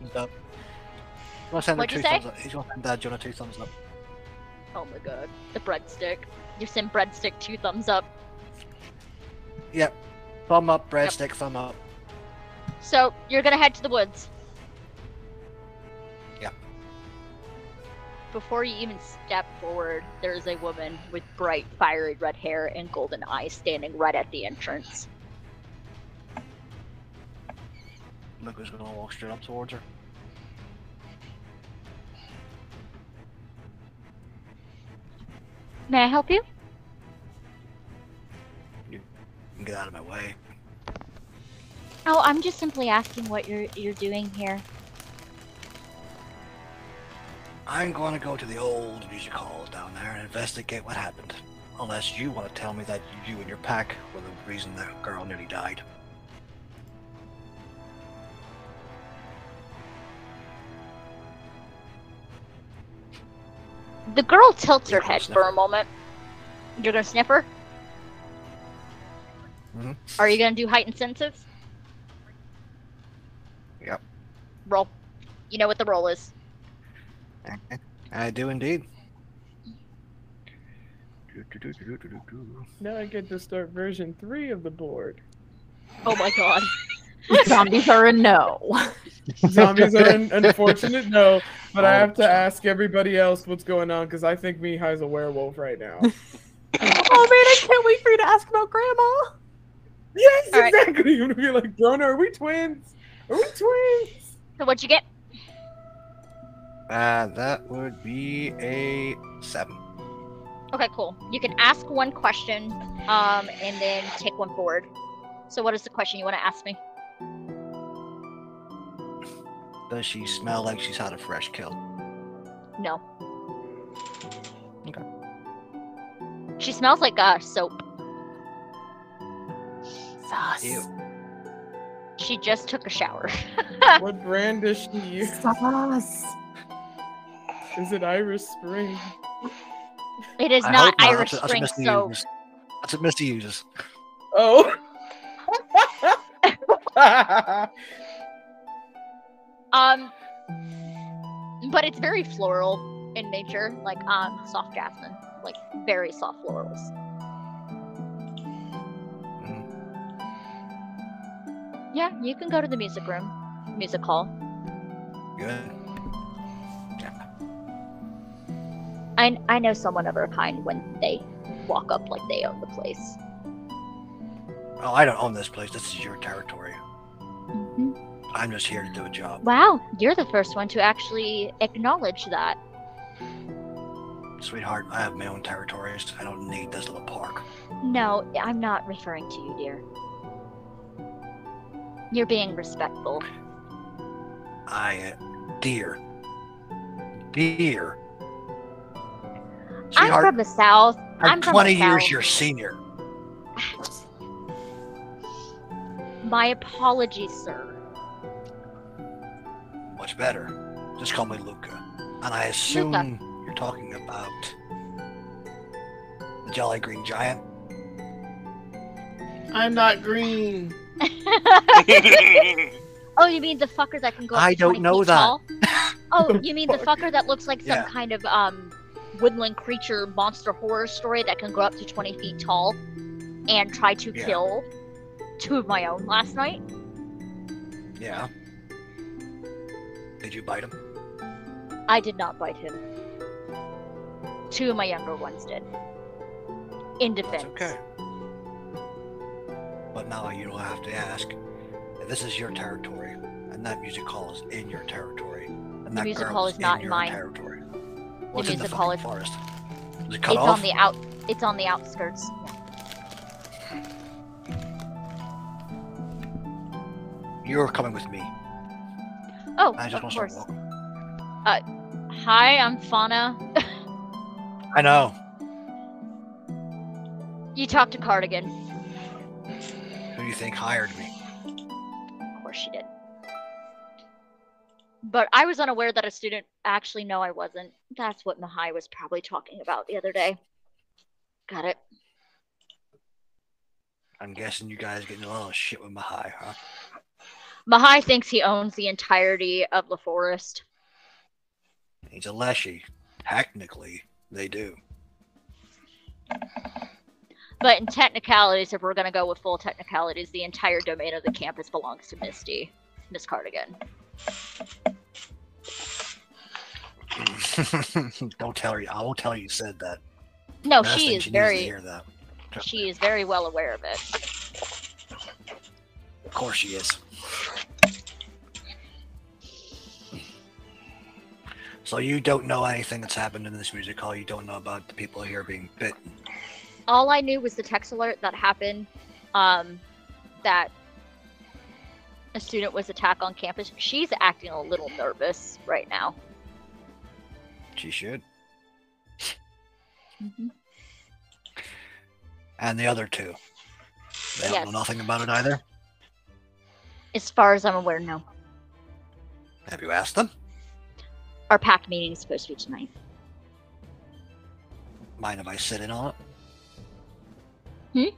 thumbs up. You want to send him What'd you two say? thumbs up? He's going to send Jonah 2 thumbs up. Oh my god. The breadstick. You send breadstick 2 thumbs up. Yep. Thumb up, breadstick, thumb up. So, you're gonna head to the woods. Yep. Before you even step forward, there's a woman with bright, fiery red hair and golden eyes standing right at the entrance. Luca's going to walk straight up towards her. May I help you? You can get out of my way. Oh, I'm just simply asking what you're doing here. I'm going to go to the old music hall down there and investigate what happened. Unless you want to tell me that you and your pack were the reason that girl nearly died. The girl tilts her You're gonna head sniff for her. a moment. You're gonna sniff her? Mhm. Are you gonna do heightened senses? Yep. Roll. You know what the roll is. I do indeed. Now I get to start version 3 of the board. Oh my god. Zombies are a no. Zombies are an unfortunate no, but I have to ask everybody else what's going on because I think Mihai's a werewolf right now. Oh man, I can't wait for you to ask about Grandma. Yes, All right. exactly. You're gonna be like, Brona, are we twins? Are we twins? So what'd you get? That would be a 7. Okay, cool. You can ask one question, and then take one forward. So what is the question you want to ask me? Does she smell like she's had a fresh kill? No. Okay. She smells like soap. Sauce. Ew. She just took a shower. What brand does she use? Sauce. Is it Irish Spring? It is I not hope not. Irish That's what Spring Misty soap. uses. That's what Misty uses. Oh. But it's very floral in nature, like soft jasmine, like very soft florals. Yeah, you can go to the music room, music hall. Good. I know someone of her kind when they walk up like they own the place. Oh, I don't own this place. This is your territory. Hmm. I'm just here to do a job. Wow, you're the first one to actually acknowledge that. Sweetheart, I have my own territories. I don't need this little park. No, I'm not referring to you, dear. You're being respectful. Dear. Dear. I'm Sweetheart, from the South. I'm from 20 the years South. your senior. My apologies, sir. Much better. Just call me Luca. And I assume Luca. you're talking about the Jolly Green Giant. I'm not green. Oh, you mean the fucker that can go up I to don't 20 know feet that. tall? Oh, you mean the fucker that looks like some Yeah. kind of woodland creature monster horror story that can grow up to 20 feet tall, and tried to kill 2 of my own last night. Yeah. Did you bite him? I did not bite him. 2 of my younger ones did. In defense. That's okay. But now you don't have to ask. If this is your territory, and that music hall is in your territory, and The that music girl hall is not in your mine. territory. What's in the music hall fucking is- forest? Is it cut It's off? on the It's on the outskirts. You're coming with me. Oh, I just of want course. to welcome. Hi, I'm Fauna. I know. You talked to Cardigan. Who do you think hired me? Of course she did. But I was unaware that a student. Actually, no, I wasn't. That's what Mahai was probably talking about the other day. Got it. I'm guessing you guys getting a lot of shit with Mahai, huh? Mahai thinks he owns the entirety of the forest. He's a Leshy. Technically, they do. But in technicalities, if we're going to go with full technicalities, the entire domain of the campus belongs to Misty. Miss Cardigan. Don't tell her. I won't tell her you said that. No, Last she thing is she needs to very, hear that. Trust me. she is very well aware of it. Of course she is. So you don't know anything that's happened in this music hall. You don't know about the people here being bitten. All I knew was the text alert that happened, that a student was attacked on campus. She's acting a little nervous right now. She should. Mm-hmm. And the other 2. They don't Yes. know nothing about it either. As far as I'm aware, no. Have you asked them? Our pact meeting is supposed to be tonight. Mind if I sit in on it?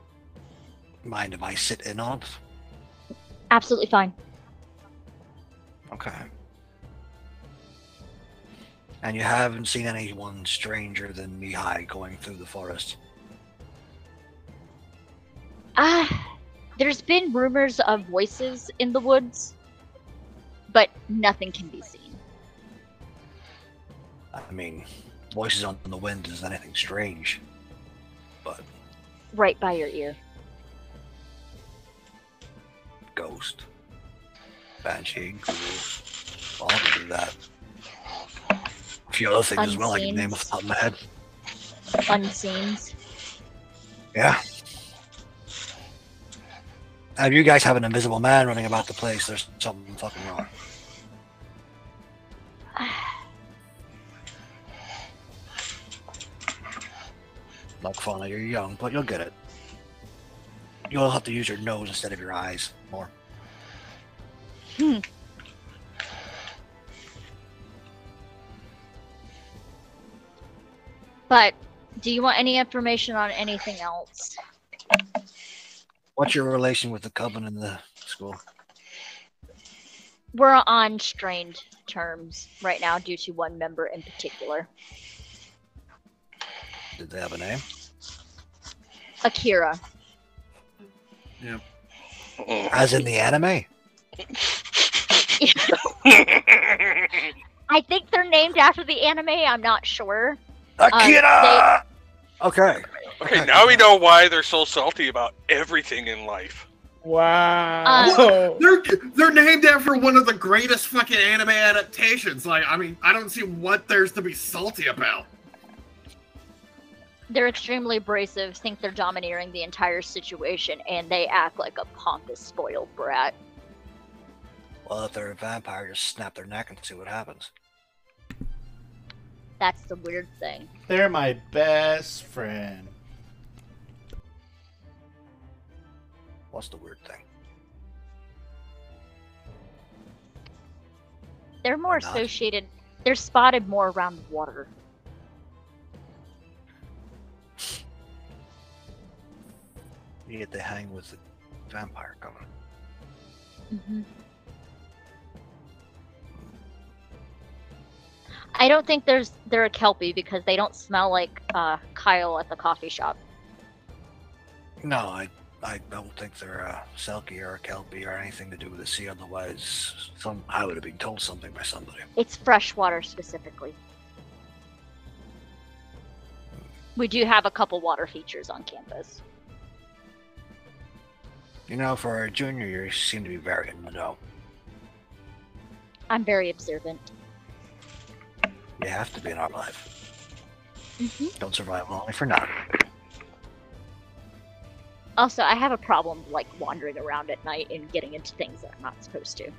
Mind if I sit in on it? Absolutely fine. Okay. And you haven't seen anyone stranger than Mihai going through the forest? There's been rumors of voices in the woods, but nothing can be seen. I mean, voices on the wind is anything strange. But Right by your ear. ghost, banshee, ghoul, all can do that. A few other things as well I can name off the top of my head. Unseens. Yeah. If you guys have an invisible man running about the place, there's something fucking wrong. Like Fauna, you're young, but you'll get it. You'll have to use your nose instead of your eyes more. But do you want any information on anything else? What's your relation with the coven and the school? We're on strained terms right now due to one member in particular. Did they have a name? Akira. Yep. As in the anime? I think they're named after the anime. I'm not sure. Akira! Okay. Okay, now we know why they're so salty about everything in life. Wow. They're named after one of the greatest fucking anime adaptations. Like, I mean, I don't see what there's to be salty about. They're extremely abrasive, think they're domineering the entire situation, and they act like a pompous, spoiled brat. Well, if they're a vampire, just snap their neck and see what happens. That's the weird thing. They're my best friend. What's the weird thing? They're more Or not. associated. They're spotted more around water. You get to hang with the vampire coven. Mm-hmm. I don't think they're a Kelpie because they don't smell like Kyle at the coffee shop. No, I don't think they're a Selkie or a Kelpie or anything to do with the sea. Otherwise, I would have been told something by somebody. It's freshwater specifically. We do have a couple water features on campus. You know, for a junior year, you seem to be very in the know. I'm very observant. You have to be in our life. Mm-hmm. Don't survive only for nothing. Also, I have a problem like wandering around at night and getting into things that I'm not supposed to.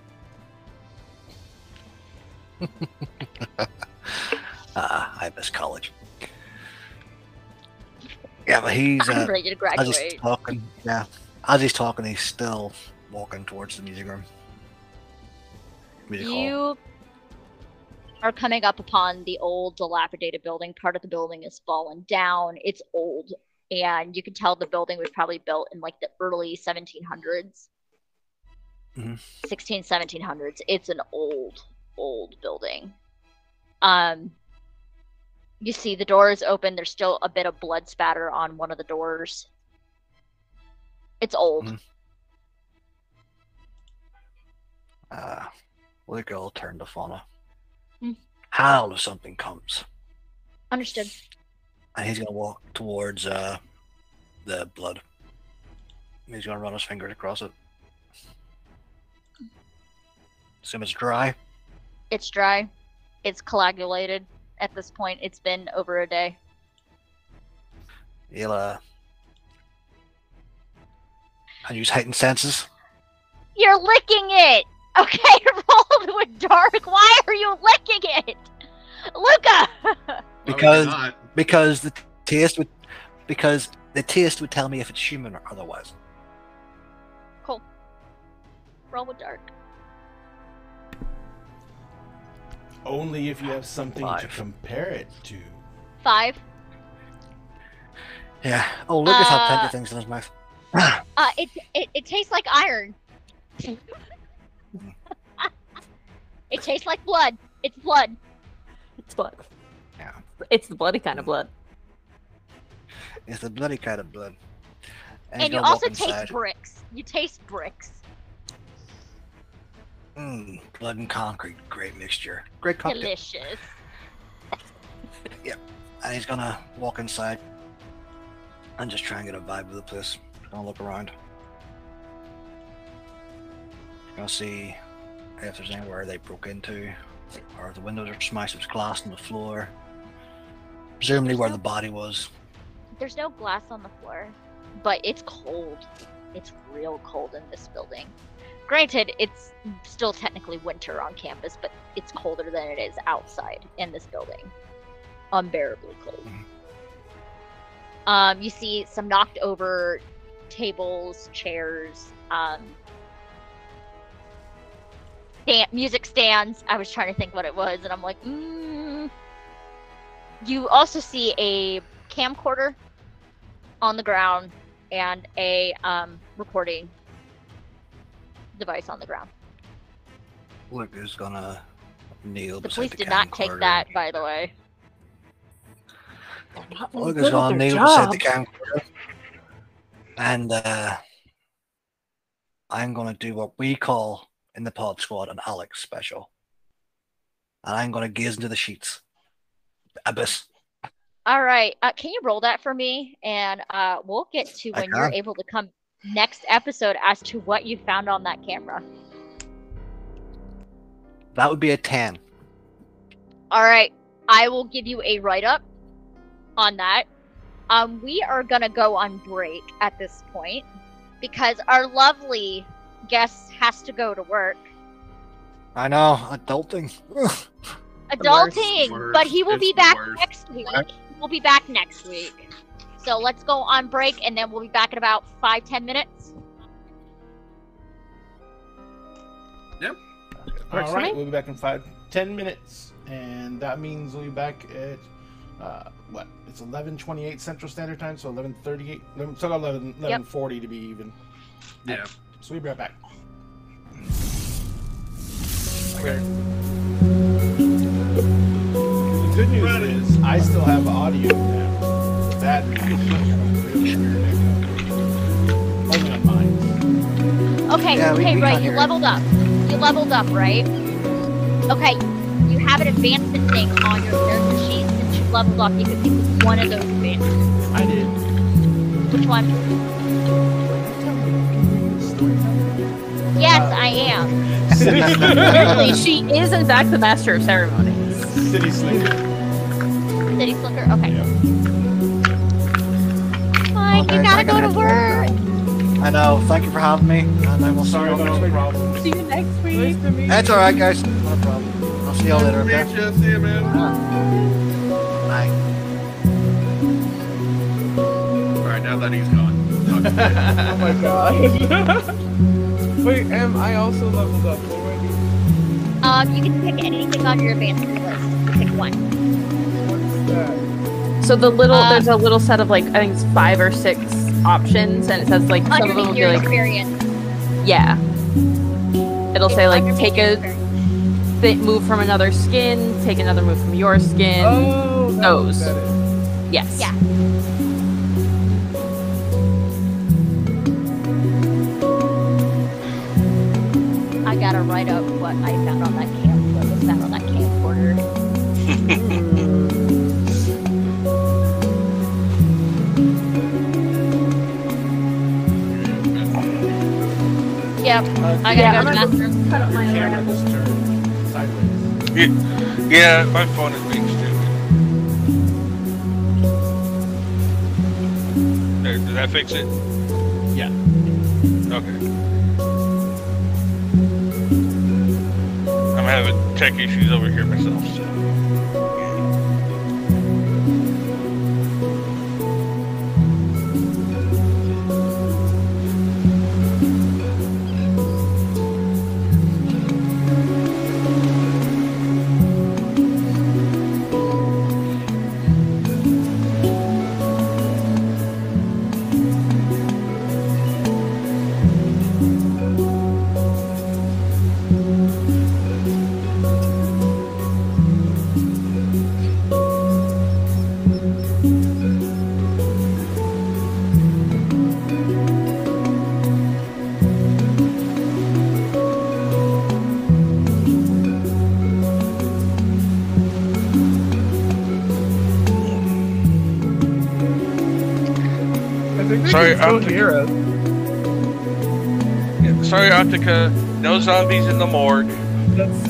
I miss college. Yeah, but he's I'm ready to as graduate. he's talking. Yeah, as he's talking, he's still walking towards the music room. Music hall. You are coming up upon the old, dilapidated building. Part of the building is fallen down. It's old, and you can tell the building was probably built in like the early 1700s. 1700s. It's an old building. You see the door is open. There's still a bit of blood spatter on one of the doors. It's old. Liquor will turn to Fauna. Hmm. Howl if something comes. Understood. And he's gonna walk towards the blood. He's gonna run his fingers across it. Assume it's dry. It's dry. It's coagulated. At this point, it's been over a day. He'll I use heightened senses. You're licking it! Okay, roll with dark. Why are you licking it? Luca! Because the taste would tell me if it's human or otherwise. Cool. Roll with dark. Only if you have something to 5. compare it to. 5. Yeah. Oh, Lucas had plenty of things in his mouth. It tastes like iron. It tastes like blood. It's blood. It's blood. Yeah. It's the bloody kind of blood. It's the bloody kind of blood. And he's you gonna also walk taste inside. bricks. You taste bricks. Blood and concrete, great mixture. Great cocktail. Delicious. And he's gonna walk inside and just try and get a vibe of the place. Gonna look around. Gonna see if there's anywhere they broke into, or if the windows are smashed, there's glass on the floor. Presumably where the body was. There's no glass on the floor, but it's cold. It's real cold in this building. Granted, it's still technically winter on campus, but it's colder than it is outside in this building. Unbearably cold. You see some knocked over tables, chairs, music stands. I was trying to think what it was, and I'm like, You also see a camcorder on the ground and a recording device on the ground. Luke is gonna kneel The beside police the did not take camcorder. that, by the way. Luke is gonna kneel beside the camcorder. And I'm gonna do what we call in the pod squad an Alex special. And I'm gonna gaze into the sheets. Abyss. All right. Can you roll that for me? And we'll get to when you're able to come next episode as to what you found on that camera. That would be a 10. All right. I will give you a write-up on that. We are going to go on break at this point because our lovely guest has to go to work. I know, adulting. Adulting, worst. but he will It's be the back worst. next week. We'll be back next week. So let's go on break, and then we'll be back in about 5-10 minutes. Yep. All right, we'll be back in 5-10 minutes, and that means we'll be back at what? It's 11:28 Central Standard Time, so 11:38. So 11:40 to be even. Yeah. So we'll be right back. Okay. good news is I still have audio now. The bad news is I got a really weird echo. Only on mine. Okay, Yeah, we okay, can't right, hear you it. leveled up. You leveled up, right? Okay, you have an advancement thing on your character sheet. Since you leveled up, you can pick one of those advancements. I did. Which one? Yes, I am. Apparently, she is in fact the master of ceremonies. City Slicker. City Slicker? Okay. Yep. Mike, Okay, you gotta I go gotta to head to work. I know. Thank you for having me, and I will see Sorry you all about all next the week. problems. See you next Nice week. to meet you. That's all right, guys. Not a problem. I'll see y'all later. Okay. Meet you. See you, man. Bye. All right, now that he's gone. Oh my god. Wait, I also leveled up. What do I do? You can pick anything on your advancement list. Pick one. What's that? So the little there's a little set of like I think it's 5 or 6 options, and it says like some of them Underneath will be your like experience. yeah. It'll say like Underneath take your a experience. move from another skin, take another move from your skin. Oh, that's those. what that is. Yes. Yeah. I gotta write up what I found on that camp. What was found on that camcorder. Yep. I gotta Yeah, go to the I'm bathroom. Cut up Your my camera just turned sideways. Yeah, my phone is being stupid. There, did that fix it? Yeah. Okay. I'm having tech issues over here myself, so. I think they Sorry, can still Optica. hear us. Yeah, sorry, Optica. No zombies in the morgue. That's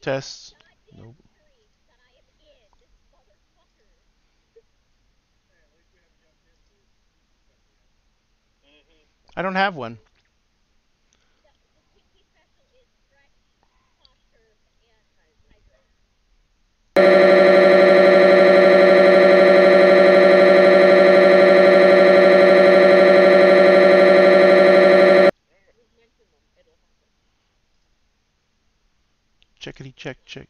Tests. Nope. I don't have one. Checkity check check.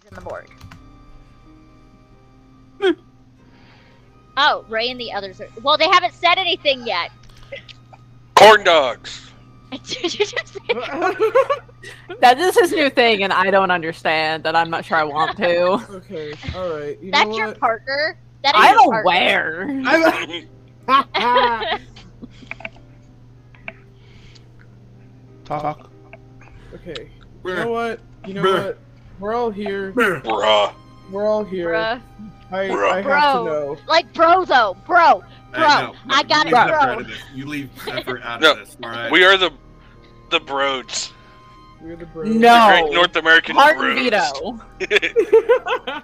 In the morgue. Oh, Ray and the others are. Well, they haven't said anything yet. Corn dogs. Did you just say That is his new thing, and I don't understand, and I'm not sure I want to. Okay, all right. You that's know your what? partner? That is I'm your aware. Talk. Okay. You know what? You know what? We're all here. Bruh. We're all here. Bruh. I have Bro. to know. Like, bro, though. Bro. Hey, Bro. I got it, you leave Zephyr bro. out of this. You leave Zephyr out No, of this, alright? we are the broads. We're the bros. The No. great North American Hard broads. veto.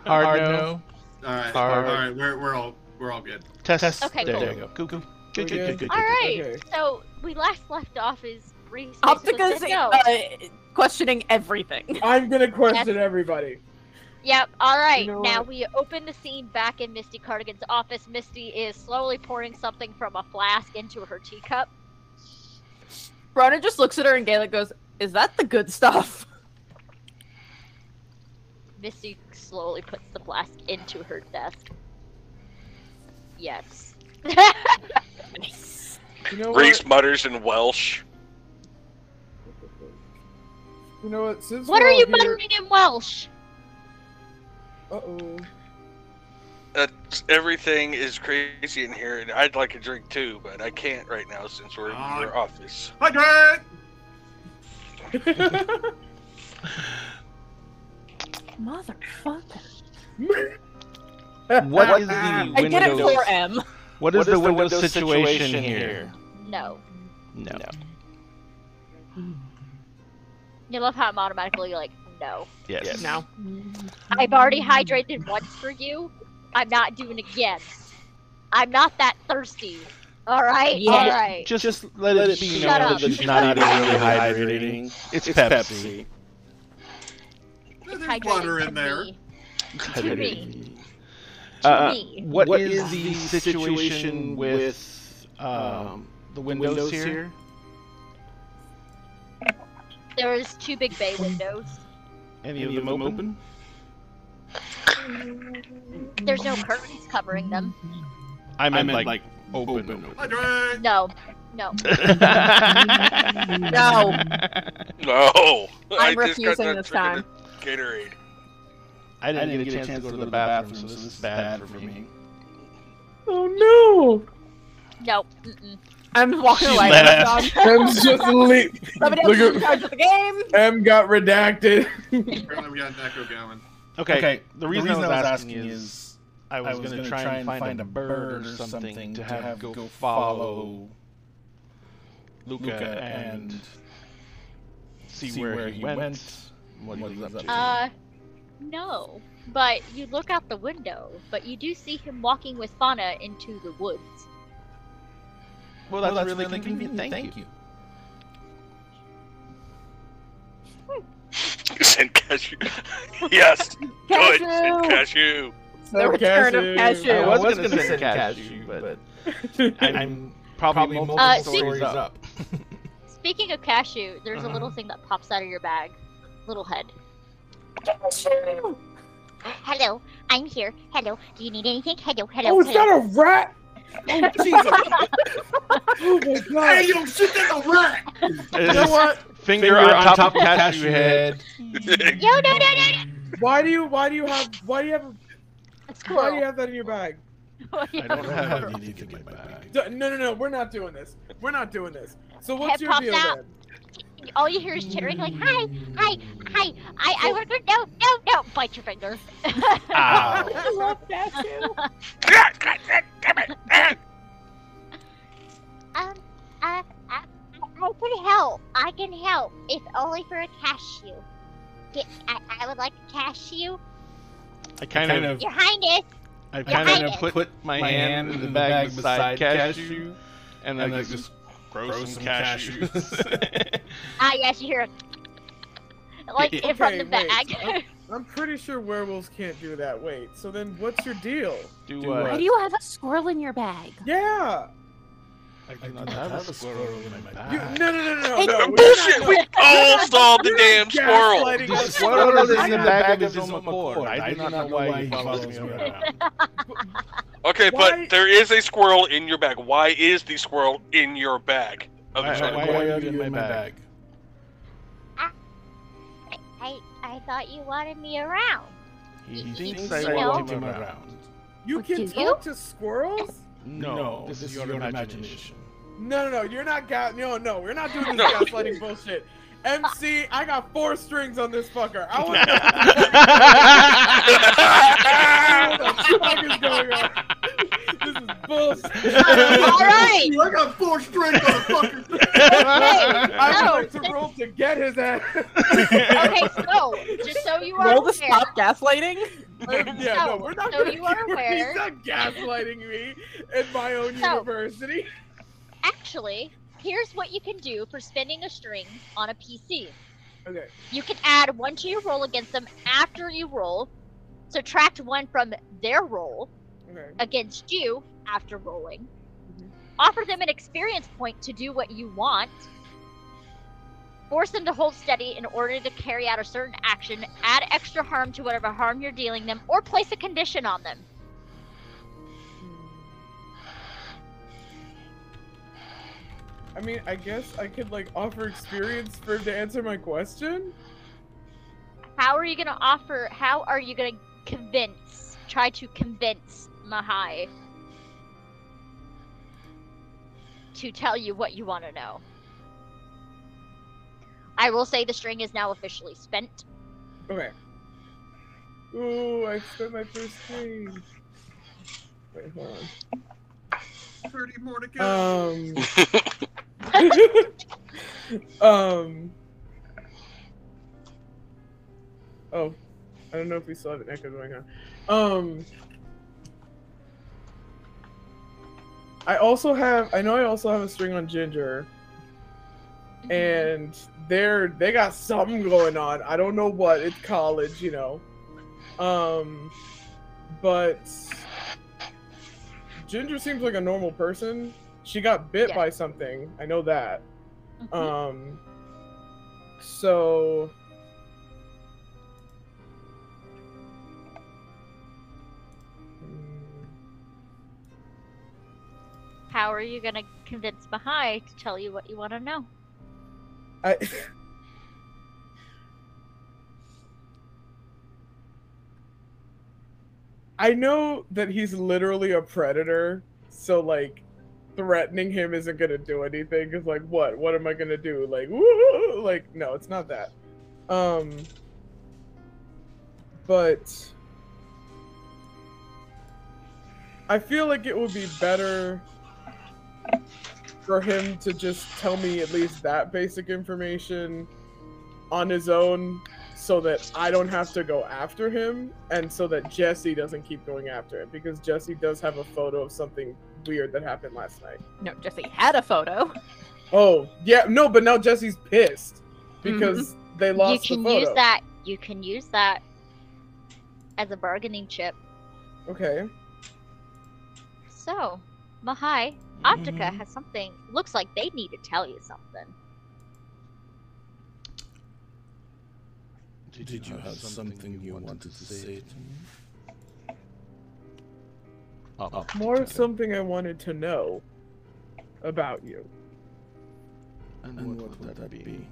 Hard no. Alright, Hard. alright, we're all good. Test. Okay, there cool. you go. Good, good. Good, We're good, good, good? good. All right. Okay. So, we last left off is Reese basically Optica's said no. questioning everything. I'm gonna question everybody. Yep, alright. You know Now what? we open the scene back in Misty Cardigan's office. Misty is slowly pouring something from a flask into her teacup. Rona just looks at her and Gaelic goes, "Is that the good stuff?" Misty slowly puts the flask into her desk. Yes. You know what? Reese mutters in Welsh. You know what? Since What we're are all you here... muttering in Welsh? Uh-oh. Everything is crazy in here, and I'd like a drink too, but I can't right now since we're in your office. Hydrate! Motherfucker. What is the I get it Windows? for M. What is the Windows situation here? No. No. You love how I'm automatically like, no. Yes. No. I've already hydrated once for you. I'm not doing it again. I'm not that thirsty. Alright? Yeah. Alright. Just let it be Shut known up. that she's not even really hydrating. It's Pepsi. It's There's hydrating water to in there. me. To me. To me. What is the situation with the windows here? There's two big bay windows. Any of them open? There's no curtains covering them. I meant like open. Hydrate! No. No. No. No! I'm I just got refusing done this drinking time. a Gatorade. I didn't get a chance to go to the bathroom, so this is bad for me. Oh no! Nope. Mm-mm. I'm walking She's away. left. M's just leave. Somebody else Look is in at charge of the game. M got redacted. Apparently we got an echo going. Okay. The reason I was asking is I was going to try and find a bird or something to have go follow Luca and see where he went. What he was up to. No. But you look out the window, but you do see him walking with Fauna into the woods. Well, that's really convenient. Thank you. Send cashew. Yes. Do it. Send cashew. The return of cashew. I was gonna send cashew, but I'm probably multiple stories up. Speaking of cashew, there's a little thing that pops out of your bag. Little head. Hello, I'm here. Hello, do you need anything? Hello, hello. Oh, is that a rat? Oh, Jesus. Oh, my God. Hey, yo, shit, that's a rat! You know what? Finger on top of cashew head. Yo, no. Why do you have A squirrel. that in your bag? I don't have anything in my bag. No, we're not doing this. We're not doing this. So what's Head your pops deal out. then? All you hear is chittering like, hi. I work with, no, bite your finger. Ow. I love cashew. I can help, if only for a cashew. I would like a cashew. I kind of Your Highness. I Your kind of Highness. put my hand in the bag beside cashew, and then I just grow some cashews. Yes, you hear it. Like, from the wait. bag. I'm pretty sure werewolves can't do that. Wait, so then what's your deal? Do Why do you have a squirrel in your bag? Yeah. I do not have a squirrel in my You, bag. no. Bullshit! We all saw the damn squirrel. gaslighting The us. squirrel is in the bag of his own accord. I do not know why he follows me around. Okay, Why- but there is a squirrel in your bag. Why is the squirrel in your bag? Of its own Why accord? are you in my bag? I thought you wanted me around. He thinks thinks I I want want him around. You Would can you? talk to squirrels? No, this is your imagination. No, you're not no, we're not doing this No. gaslighting bullshit. MC, I got 4 strings on this fucker. I want to know what the fuck is going on. This is bullshit. All right. I got 4 strings on a fucking thing. I No. would like to roll to get his ass. Okay, so just so you are Roll aware, to stop gaslighting? Yeah, no, we're not So gonna you are aware. He's not gaslighting me in my own So- university. actually, here's what you can do for spinning a string on a PC. Okay. You can add 1 to your roll against them after you roll, subtract 1 from their roll Okay. against you after rolling, Mhm. offer them an experience point to do what you want, force them to hold steady in order to carry out a certain action, add extra harm to whatever harm you're dealing them, or place a condition on them. I mean, I guess I could like offer experience for him to answer my question. How are you gonna try to convince Mahai to tell you what you want to know? I will say the string is now officially spent. Okay. Ooh, I spent my first string. Wait, hold 30 more to go. on. Oh, I don't know if we still have an echo going on. I also have a string on Ginger, and they got something going on. I don't know what. It's college, you know. But Ginger seems like a normal person. She got bit Yeah. by something. I know that. Mhm. So How are you gonna convince Mahai to tell you what you want to know? I I know that he's literally a predator, so like threatening him isn't gonna do anything. Cause like what am I gonna do? Like woo! Like no, it's not that. But I feel like it would be better for him to just tell me at least that basic information on his own, so that I don't have to go after him, and so that Jesse doesn't keep going after him, because Jesse does have a photo of something weird that happened last night. No, Jesse had a photo. Oh, yeah, no, but now Jesse's pissed because they lost You can the photo. use that. You can use that as a bargaining chip. Okay. So, Mahai, Optica has something. Looks like they need to tell you something. Did you have something you wanted to say to me? More something I wanted to know about you. And what would that be?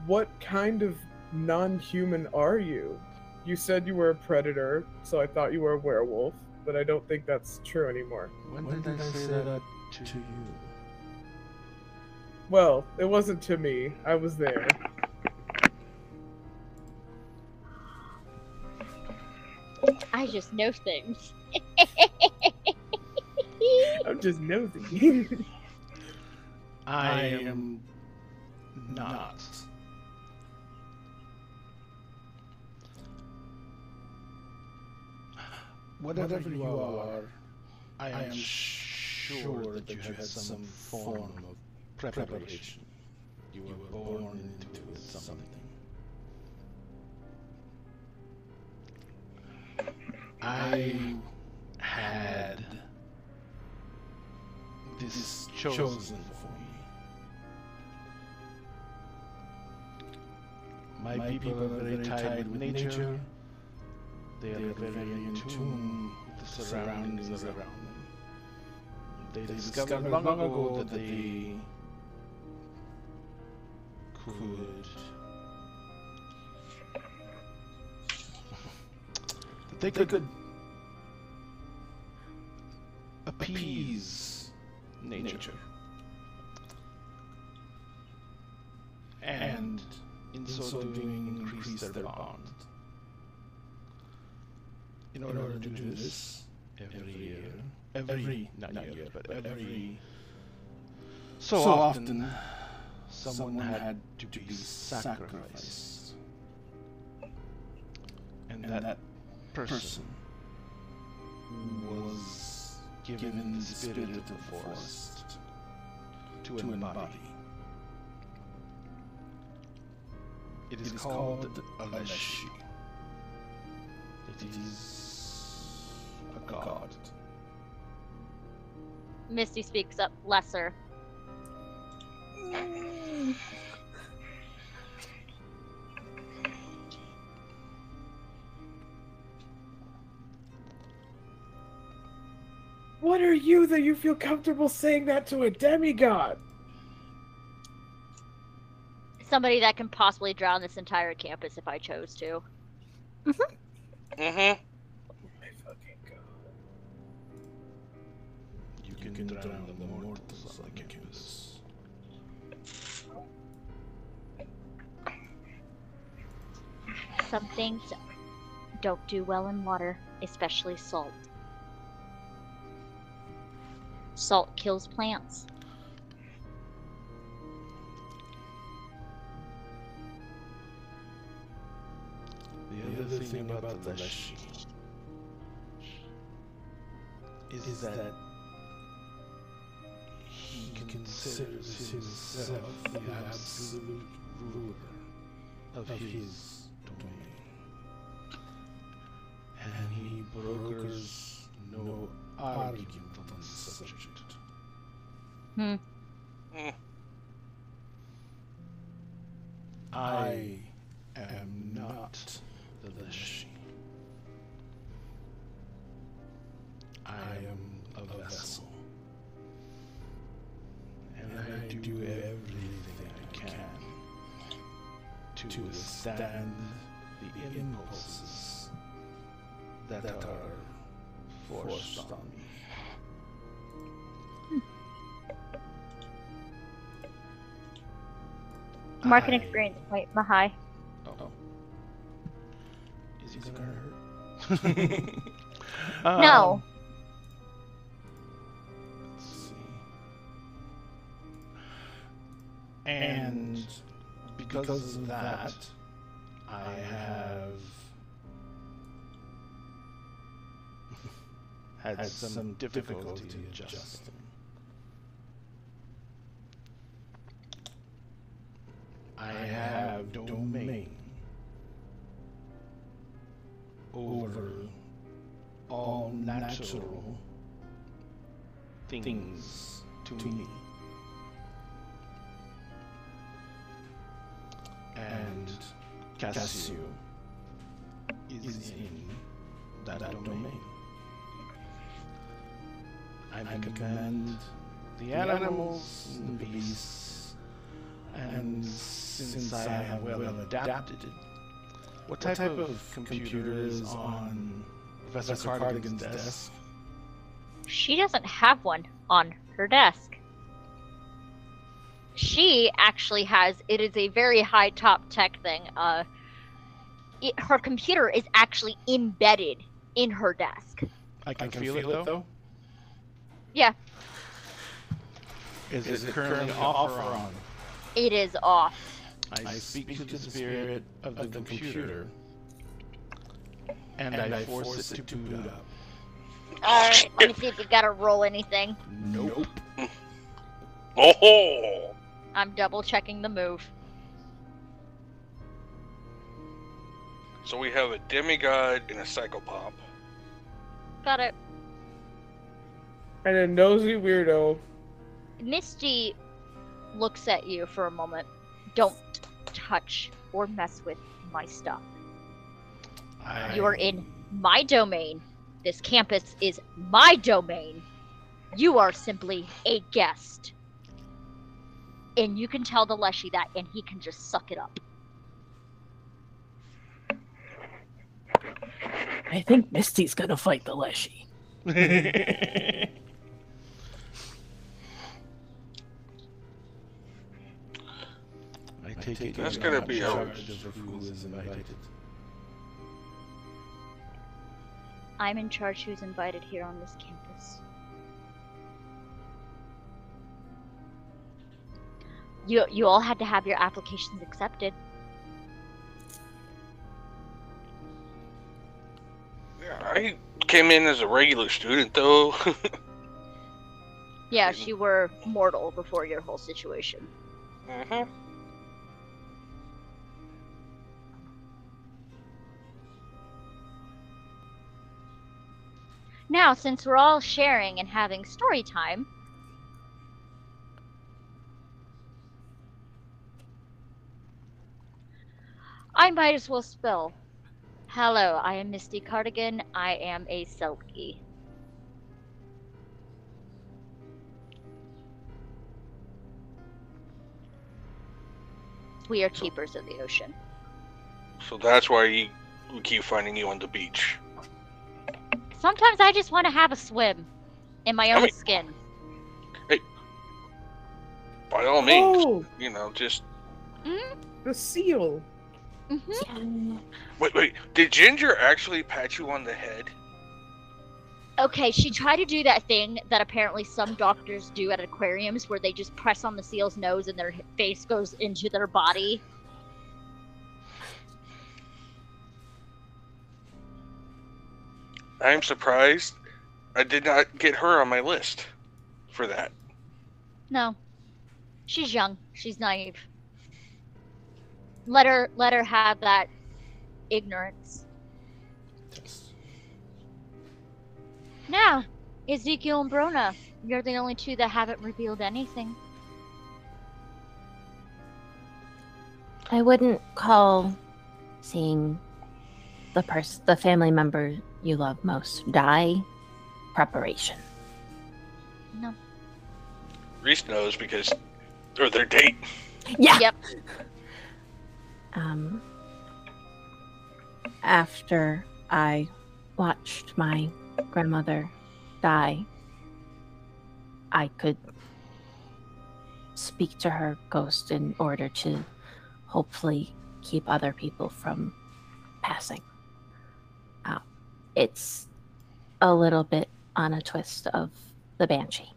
What kind of non-human are you? You said you were a predator, so I thought you were a werewolf, but I don't think that's true anymore. When did I say that to you? Well, it wasn't to me. I was there. I just know things. I'm just nosy. I am not. Whatever you are, I am sure that you had some form of preparation. You were born into something. I had this chosen for me. My people are very tied with nature. They are very in tune with the surroundings around them. They discovered long ago that they could appease nature, and in so doing increase their bond. In order to do this, every so often, someone had to be sacrificed, and that person was given the spirit of the forest to embody. It is called Aleshi. It is a god. Misty speaks up, lesser. What are you that you feel comfortable saying that to a demigod? Somebody that can possibly drown this entire campus if I chose to. Mm-hmm. My fucking god. You can drown the mortals on the campus. Some things don't do well in water, especially salt. Salt kills plants. The other thing about the Aleshi is that he considers himself the absolute ruler of his domain. And he brokers no argument on the subject. I am not the Aleshi. I am a vessel. And I do everything I can to withstand the impulses that are forced on me. Mark an experience point, Mahai. Oh. Is he gonna hurt? No. Let's see. And because of that, I have had some difficulty adjusting. have domain over all natural things to me. And Cassio is in that domain. I may command the animals and the beasts, and since I have well adapted, what type of computer is on Professor Cardigan's desk? She doesn't have one on her desk. She actually has, it is a very high top tech thing. Her computer is actually embedded in her desk. I can feel it though? Yeah. Is it currently off or on? It is off. I speak to the spirit of the computer, and I force it to boot up. Alright, let me see if you gotta roll anything. Nope. Oh! I'm double checking the move. So we have a demigod and a psychopomp. Got it. And a nosy weirdo. Misty looks at you for a moment. Don't touch or mess with my stuff. You are in my domain. This campus is my domain. You are simply a guest. And you can tell the Leshy that, and he can just suck it up. I think Misty's gonna fight the Leshy. I take it That's you're gonna not be in ours. charge of who is invited. I'm in charge who's invited here on this campus. You all had to have your applications accepted. Yeah, I came in as a regular student, though. Yes, you were mortal before your whole situation. Mm-hmm. Now, since we're all sharing and having story time, I might as well spell. Hello, I am Misty Cardigan. I am a Selkie. We are keepers of the ocean. So that's why we keep finding you on the beach. Sometimes I just want to have a swim in my own skin. By all means, Oh, you know, just... the seal. Mm-hmm. Wait, did Ginger actually pat you on the head? Okay, she tried to do that thing that apparently some doctors do at aquariums where they just press on the seal's nose and their face goes into their body. I'm surprised I did not get her on my list for that. No. She's young. She's naive. Let her have that ignorance. Now, Ezekiel and Brona, you're the only two that haven't revealed anything. I wouldn't call seeing the family member you love most die preparation. No. Reese knows because they're their date. Yeah. Yep. After I watched my grandmother die, I could speak to her ghost in order to hopefully keep other people from passing. It's a little bit on a twist of the Banshee.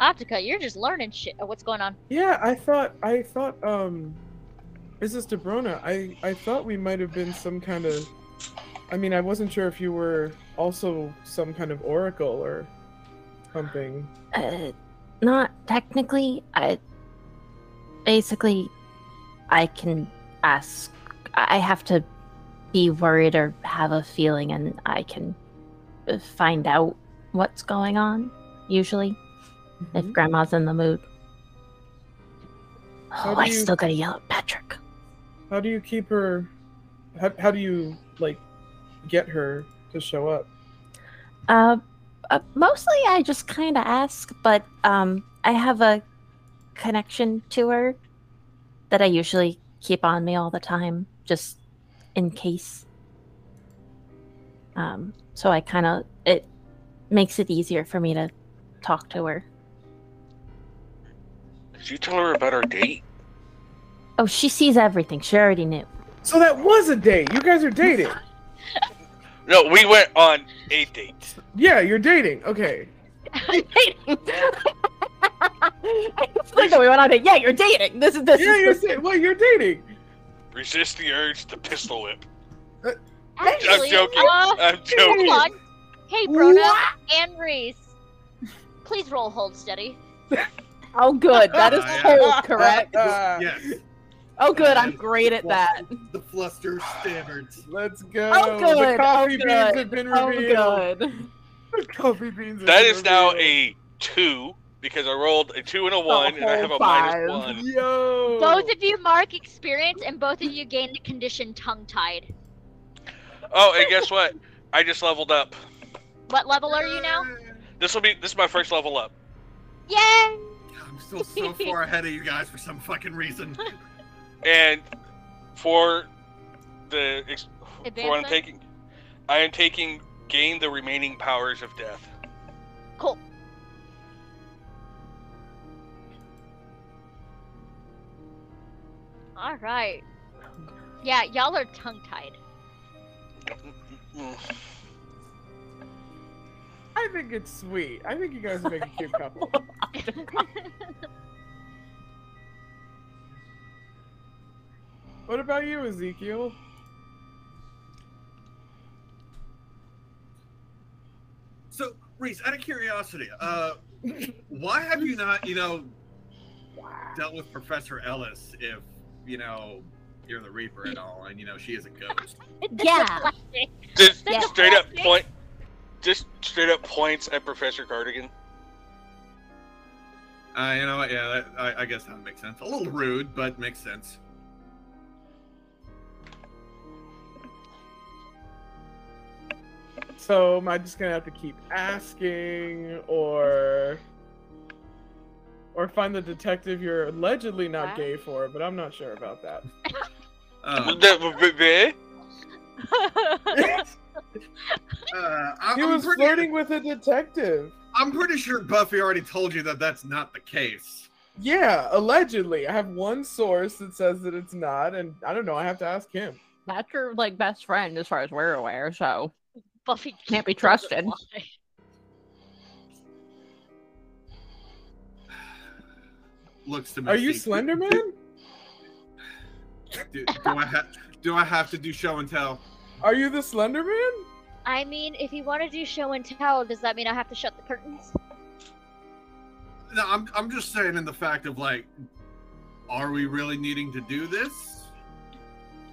Optica, you're just learning shit. What's going on? Yeah, I thought, Mrs. DeBrona, I thought we might have been some kind of, I mean, I wasn't sure if you were also some kind of oracle or something. Not technically. I can ask. I have to be worried or have a feeling, and I can find out what's going on, usually, if Grandma's in the mood. How Oh, do I you- still gotta yell at Patrick. How do you keep her? How do you like get her to show up? Mostly I just kind of ask, but I have a connection to her that I usually keep on me all the time, just in case. So I kind of, it makes it easier for me to talk to her. Did you tell her about our date? Oh, she sees everything. She already knew. So that was a date. You guys are dating. No, we went on a date. Yeah, you're dating. Okay. It's like that we went on it. Yeah, you're dating. This is Yeah, you're dating. Resist the urge to pistol whip. Actually, I'm joking. I'm hold joking. on. Hey, Brona and Reese, please roll hold steady. Oh, good. That is Yeah. cold, correct? Yes. Oh, good. I'm great at that. The fluster standards. Let's go. Oh, good. The coffee Oh, beans good. have been Oh, revealed. good. The coffee beans. Have That been is now revealed. a 2 because I rolled a 2 and a 1, and I have a five. -1. Yo. Both of you mark experience, and both of you gain the condition tongue-tied. Oh, and guess what? I just leveled up. What level are you now? This is my first level up. Yay! I'm still so far ahead of you guys for some fucking reason. And for the for what I'm Advancement? taking, I am taking gain the remaining powers of death. Cool. All right. Yeah, y'all are tongue-tied. I think it's sweet. I think you guys make a cute couple. What about you, Ezekiel? So, Reese, out of curiosity, why have you not, dealt with Professor Ellis if, you're the Reaper and all, and, she is a ghost? Yeah. Just That's a straight up blessing. point. Just straight up points at Professor Cardigan. You know what? Yeah, I guess that makes sense. A little rude, but makes sense. So am I just gonna have to keep asking, or find the detective you're allegedly not What? gay for? But I'm not sure about that. He was flirting with a detective. I'm pretty sure Buffy already told you that that's not the case. Yeah, allegedly. I have one source that says that it's not, and I don't know. I have to ask him. That's your best friend as far as we're aware, so Buffy Can't be doesn't trusted. lie. Looks to me. Are you Slender Man? Do I have to do show and tell? Are you the Slender Man? I mean, if you want to do show and tell, does that mean I have to shut the curtains? No, I'm just saying in the fact of are we really needing to do this?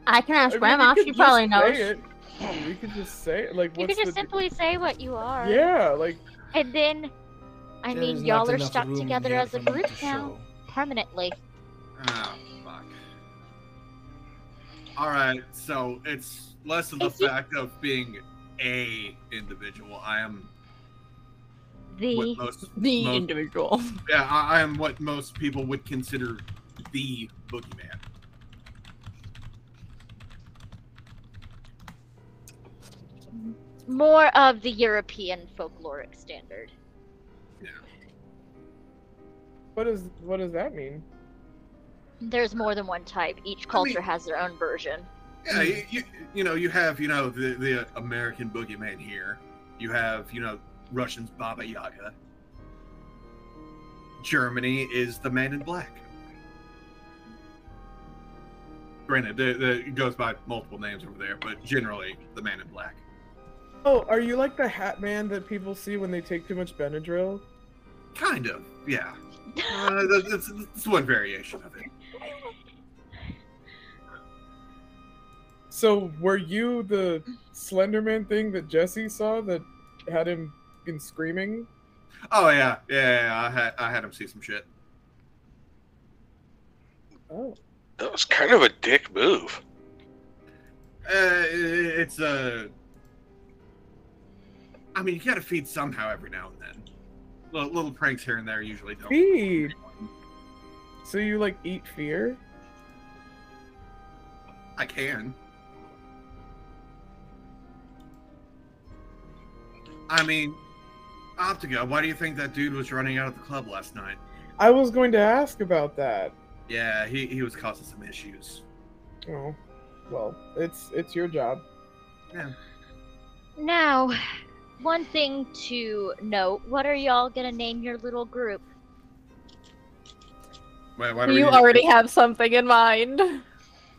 I can I ask mean, Grandma. we She could probably just say knows. it. We could just say it. Like, You what's could just the... simply say what you are. Yeah, And then, I There's mean, not y'all are enough stuck room together here as a for me group to now, show. permanently. Oh, fuck. Alright, so it's less of the If you- fact of being a individual. I am The what most individual. yeah, I am what most people would consider the boogeyman. more of the European folkloric standard. What does that mean? There's more than one type. Each culture has their own version. Yeah, you have the American boogeyman here. You have Russians Baba Yaga. Germany is the Man in Black. Granted, it goes by multiple names over there, but generally the Man in Black. Oh, are you like the Hat Man that people see when they take too much Benadryl? Kind of, yeah. That's one variation of it. So, were you the Slenderman thing that Jesse saw that had him in screaming? Oh yeah. I had him see some shit. Oh. That was kind of a dick move. It's I mean, you gotta feed somehow every now and then. Little pranks here and there usually don't. Feed. So you like eat fear? I can. I mean, Optica, why do you think that dude was running out of the club last night? I was going to ask about that. Yeah, he was causing some issues. Oh, well, it's your job. Yeah. Now, one thing to note: what are y'all gonna name your little group? Wait, why do we You need already have something in mind.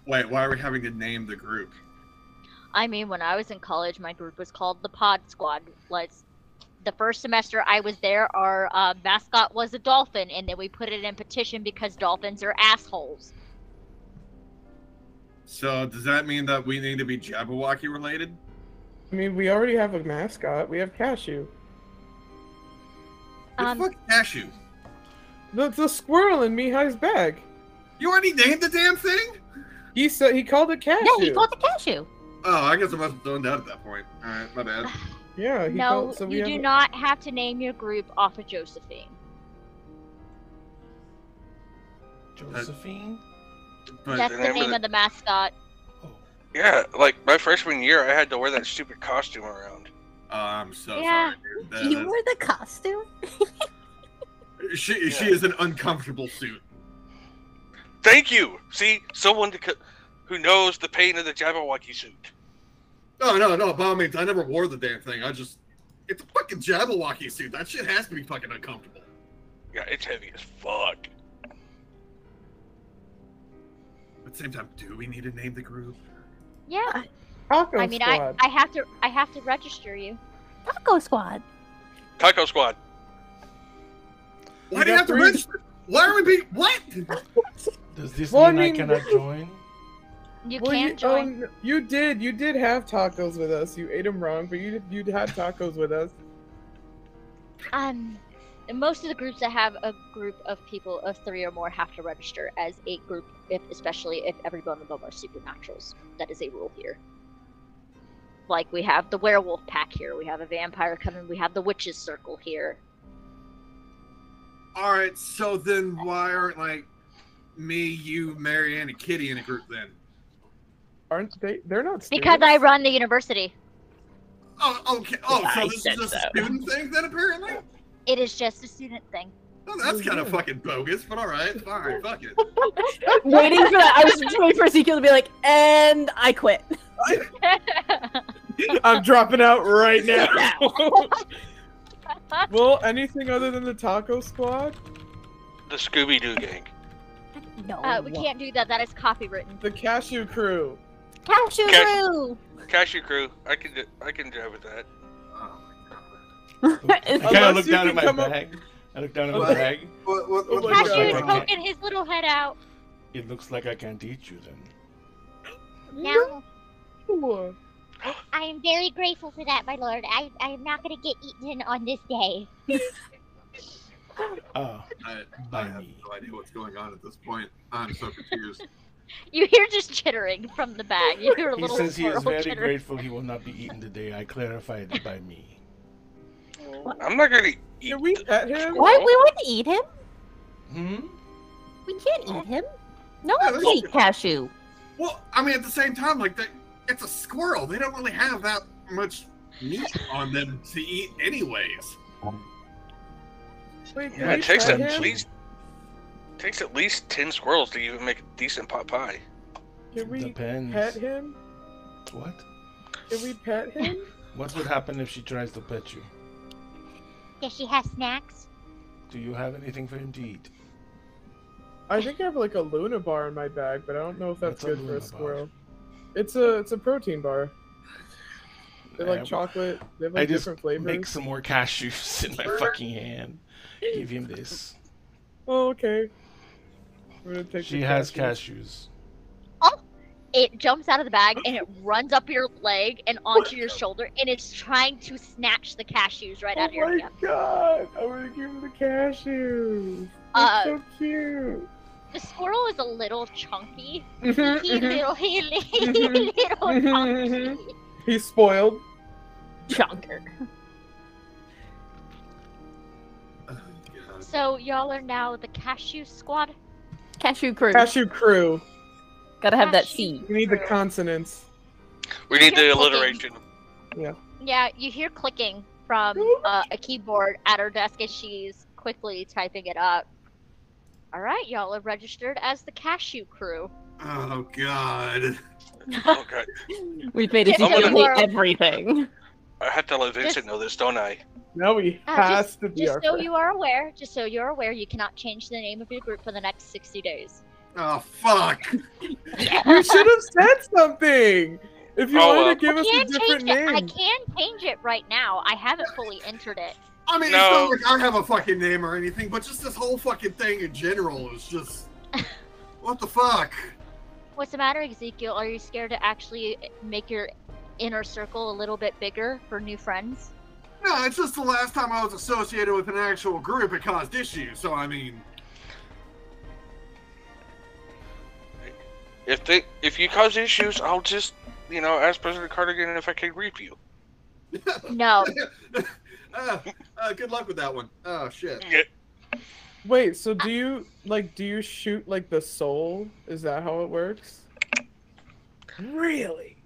Wait, why are we having to name the group? I mean, when I was in college, my group was called the Pod Squad. The first semester I was there, our mascot was a dolphin, and then we put it in petition because dolphins are assholes. So does that mean that we need to be Jabberwocky related? I mean, we already have a mascot. We have Cashew. What the fuck, Cashew? The squirrel in Mihai's bag. You already named the damn thing? He said he called it Cashew. Yeah, he called it Cashew. Oh, I guess I must have done that at that point. Alright, my bad. Yeah, he No, called, so we you have do not have to name your group off of Josephine. Josephine? But That's the name of the mascot. Yeah, like my freshman year, I had to wear that stupid costume around. I'm so Yeah. sorry, dude. You wore the costume? She is an uncomfortable suit. Thank you. See, someone who knows the pain of the Jabberwocky suit. No, by all means, I never wore the damn thing. It's a fucking Jabberwocky suit. That shit has to be fucking uncomfortable. Yeah, it's heavy as fuck. At the same time, do we need to name the group? Yeah. Taco I mean, Squad. I have to register you. Taco Squad. Taco Squad. Why do you have to register? Why are we being what? Does this Well, mean I I mean- cannot join? You Well, can join. You did have tacos with us. You ate them wrong, but you had tacos with us. Most of the groups that have a group of people of 3 or more have to register as a group, especially if every one of them are supernaturals. That is a rule here. Like, we have the werewolf pack here, we have a vampire coming, we have the witches circle here. Alright, so then why aren't, like, me, you, Marianne, and Kitty in a group then? Aren't they? They're not students. Because I run the university. Oh, okay. Oh, so I this is said just a so. student thing then, apparently? It is just a student thing. Oh, that's kind of fucking bogus, but alright, fine, fuck it. Waiting for that. I was just waiting for Ezekiel to be like, and I quit. I'm dropping out right now. Well, anything other than the Taco Squad? The Scooby-Doo gang. No. We can't do that. That is copywritten. The Cashew Crew. Cashew Crew. Cashew Crew. I can drive with that. Oh my god. I kind of Unless look you down can at my come up- bag. I look down at What? my bag. What Oh my Cashew Cashew is God. poking his little head out. It looks like I can't eat you then. Now, Ooh. I am very grateful for that, my lord. I am not going to get eaten on this day. Oh, I by have me. no idea what's going on at this point. I'm so confused. you hear just chittering from the bag. You hear a He little says he is squirrel very chittering. grateful he will not be eaten today. I clarified it by me. I'm not gonna eat. Can we pet him? What? We wouldn't eat him. Hmm? We can't eat him. No Yeah, one let's can eat eat Cashew. Well, I mean, at the same time, like, it's a squirrel. They don't really have that much meat on them to eat anyways. Wait, can Yeah, we it takes pet at him? least 10 squirrels to even make a decent pot pie. Can we Depends. pet him? What? Can we pet him? What would happen if she tries to pet you? Does she have snacks? Do you have anything for him to eat? I think I have like a Luna bar in my bag, but I don't know if that's What's a good for Luna a bar? squirrel. It's a protein bar. They like I- chocolate. They have I like just different flavors. make some more cashews in my fucking hand. Give him this. Oh, okay. I'm gonna take She the has cashews. cashews. Oh, it jumps out of the bag and it runs up your leg and onto your shoulder, and it's trying to snatch the cashews right out of your Oh my hand. god! I'm gonna give him the cashews. That's so cute. The squirrel is a little chunky. Mhm, He mhm. little chunky. He's spoiled. Chunker. So y'all are now the cashew squad. Cashew crew. Cashew crew. Gotta have that Cashew C. We need the crew. consonants. We need the You're clicking. alliteration. Yeah, you hear clicking from a keyboard at her desk as she's quickly typing it up. All right, y'all are registered as the cashew crew. Oh God. Okay. We've made Just Ezekiel so you hate are- everything. I have to let Vincent know this, don't I? Now he has to be Just our so friend. you are aware, you cannot change the name of your group for the next 60 days. Oh fuck. You should have said something. If you Oh, wanted well. to give us a different name. I can change it right now. I haven't fully entered it. I mean, No. it's not like I have a fucking name or anything, but just this whole fucking thing in general is just. What the fuck? What's the matter, Ezekiel? Are you scared to actually make your inner circle a little bit bigger for new friends? No, it's just the last time I was associated with an actual group, it caused issues. So I mean, If you cause issues, I'll just, ask President Cardigan if I can reap you. No. Good luck with that one. Oh shit. Wait, so do you shoot like the soul? Is that how it works? Really?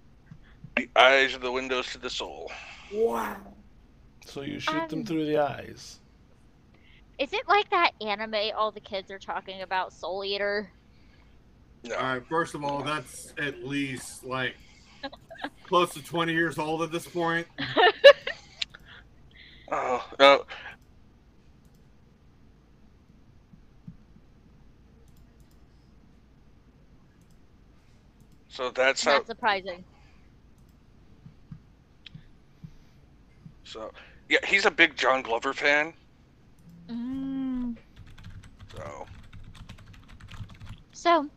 The eyes are the windows to the soul. Wow. So you shoot them through the eyes. Is it like that anime all the kids are talking about, Soul Eater? No. Alright, first of all, that's at least like close to 20 years old at this point. Oh, no. So that's how. Not surprising. So, yeah, he's a big John Glover fan. Mm. So,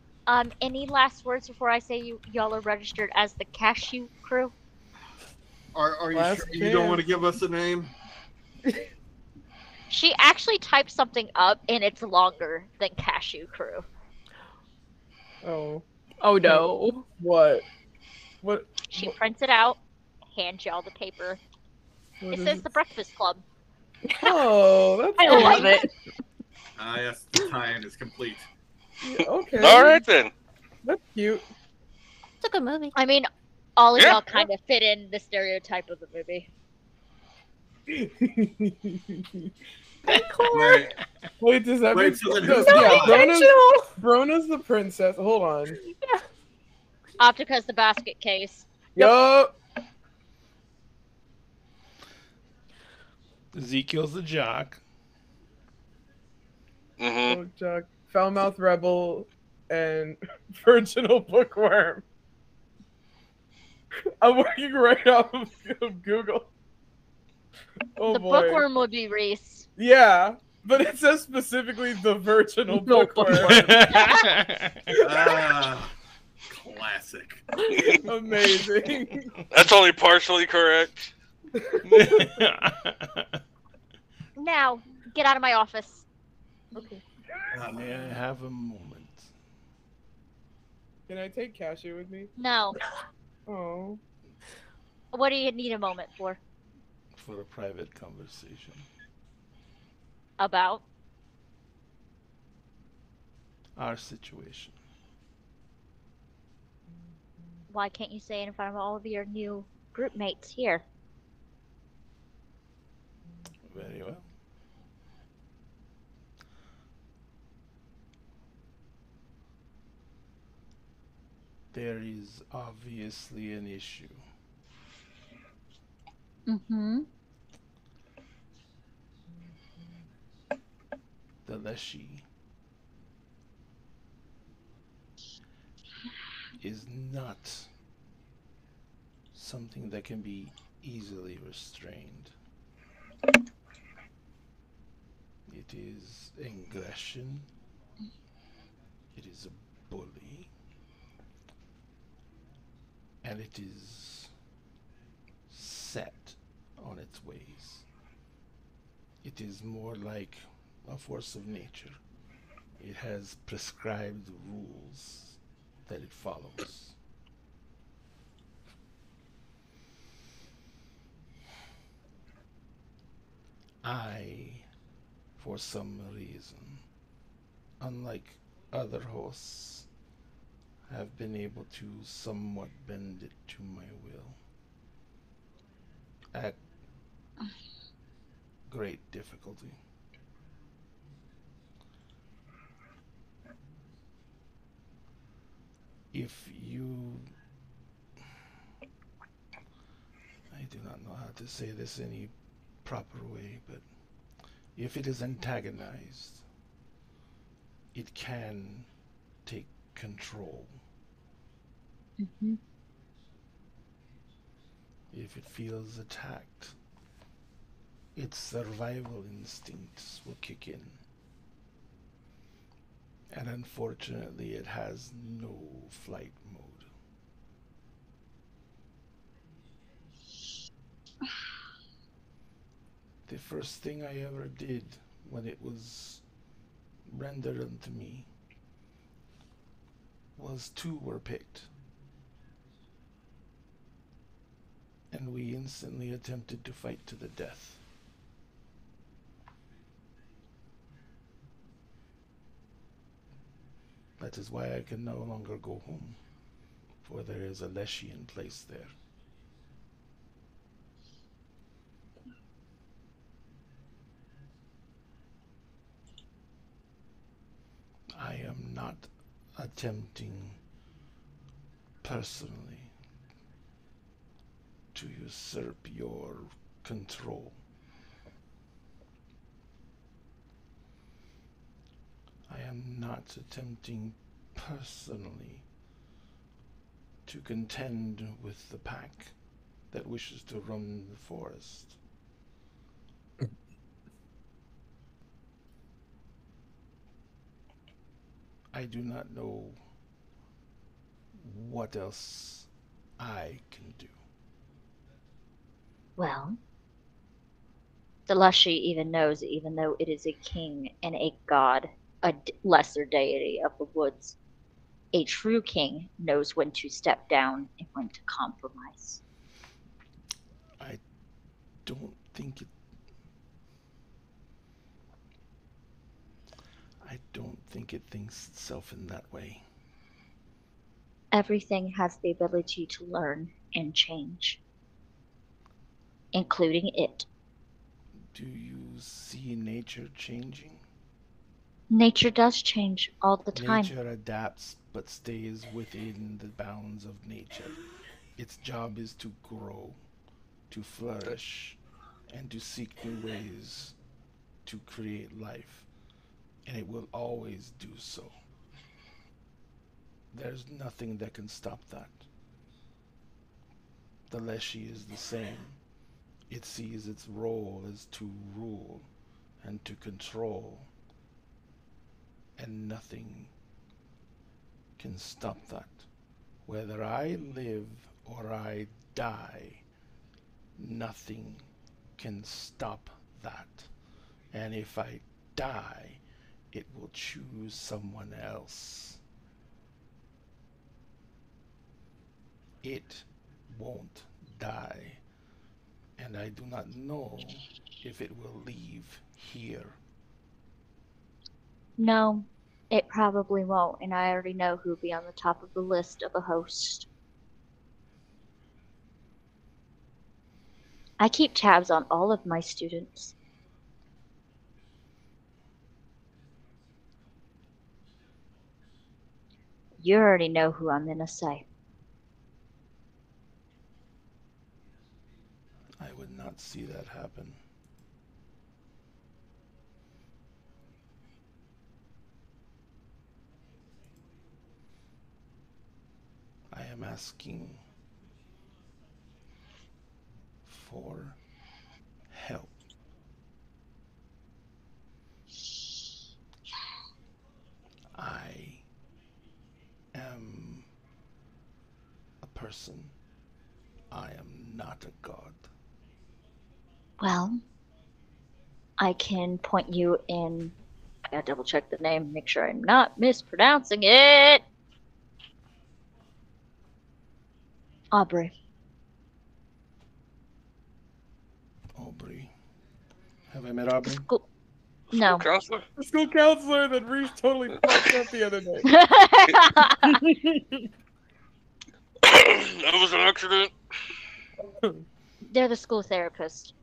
Any last words before I say y'all are registered as the cashew crew? Are you Last sure you don't chance. want to give us a name? She actually typed something up, and it's longer than cashew crew. Oh. Oh no. What? What? She prints it out, hands y'all the paper. what It is says the Breakfast Club. Oh, that's I love it. Ah, yes, the tie-in is complete. Yeah, okay. all right then. That's cute. It's a good movie. I mean, all of Yeah. y'all kind of fit in the stereotype of the movie. Wait, Wait, does that Wait, mean so then no, who's yeah, Intentional. Brona's the princess. Hold on. Optica's the basket case. Yup. Ezekiel's the jock. Mm-hmm. Jack, Foulmouth Rebel, and Virginal Bookworm. I'm working right off of Google. Oh The boy. bookworm would be Reese. Yeah, but it says specifically the Virginal Bookworm. ah, classic. Amazing. That's only partially correct. Now, get out of my office. Okay. May I have a moment Can I take Cashew with me? No. Oh. What do you need a moment for? for a private conversation? About? Our situation. Why can't you say it in front of all of your new group mates here? Very well. There is obviously an issue. Mm-hmm. The Leshy is not something that can be easily restrained. It It is aggression. It is a bully. And it is set on its ways. It is more like a force of nature. It has prescribed rules that it follows. I, for some reason, unlike other hosts, have been able to somewhat bend it to my will. At great difficulty. If you... I do not know how to say this any proper way, but if it is antagonized, it can take control. Mm-hmm. If it feels attacked, its survival instincts will kick in. And unfortunately, it has no flight mode. The first thing I ever did when it was rendered unto me was 2 were picked. And we instantly attempted to fight to the death. That is why I can no longer go home, for there is a Leshy in place there. I am not attempting personally to usurp your control. I am not attempting personally to contend with the pack that wishes to roam the forest. I do not know what else I can do. Well, the Lushy even knows, even though it is a king and a god, a lesser deity of the woods, a true king knows when to step down and when to compromise. I don't think it thinks itself in that way. Everything has the ability to learn and change, including it. Do you see nature changing? Nature does change all the time. Nature adapts but stays within the bounds of nature. Its job is to grow, to flourish, and to seek new ways to create life. And it will always do so. There's nothing that can stop that. The Leshy is the same. It sees its role as to rule and to control, and nothing can stop that. Whether I live or I die, nothing can stop that. And if I die, it will choose someone else. It won't die, and I do not know if it will leave here. No, it probably won't, and I already know who'll be on the top of the list of a host. I keep tabs on all of my students. You already know who I'm gonna say. I would not see that happen. I am asking for help. person. I am not a god. Well, I can point you in. I gotta double check the name, make sure I'm not mispronouncing it. Aubrey. Aubrey. Have I met Aubrey? No. Counselor? The school counselor that Reese totally fucked up the other day. That was an accident. They're the school therapist.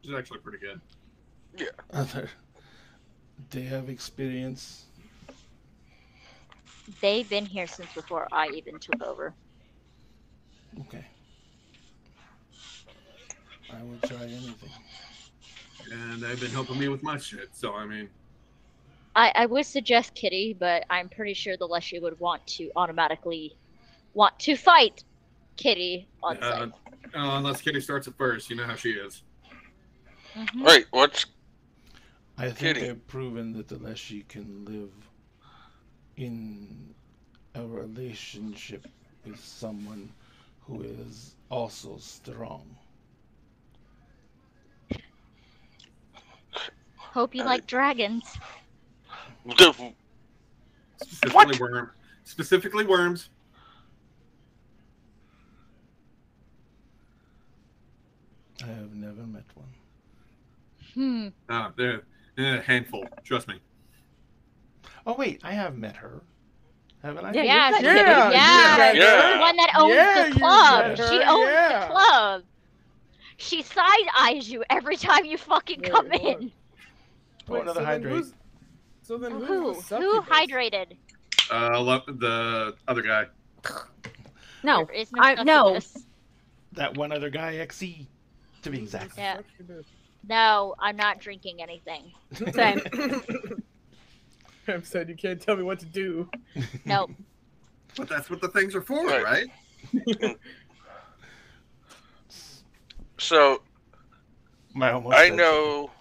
Which is actually pretty good. Yeah. They have experience. They've been here since before I even took over. Okay. I will try anything. And they've been helping me with my shit, so I mean... I would suggest Kitty, but I'm pretty sure the Leshy would want to automatically want to fight Kitty on site. Unless Kitty starts it first, you know how she is. Mm-hmm. Wait, what's I think Kitty? they've proven that the Leshy can live in a relationship with someone who is also strong. Hope you like dragons. Specifically worms. I have never met one. They're a handful. Trust me. Oh wait, I have met her. Haven't I? Yeah, Yeah, the one that owns Yeah, the you club. met her, She owns yeah. the club. She side eyes you every time you fucking Wait, come hold on. in. Oh, another then hydrate. who's- So then Who? who's the Who succubus? hydrated? The other guy. No, There is no no. succubus. That one other guy, XE, to be exact. Yeah. Succubus. No, I'm not drinking anything. Same. Pam said you can't tell me what to do. Nope. But that's what the things are for, Right. right? so? My almost I said know.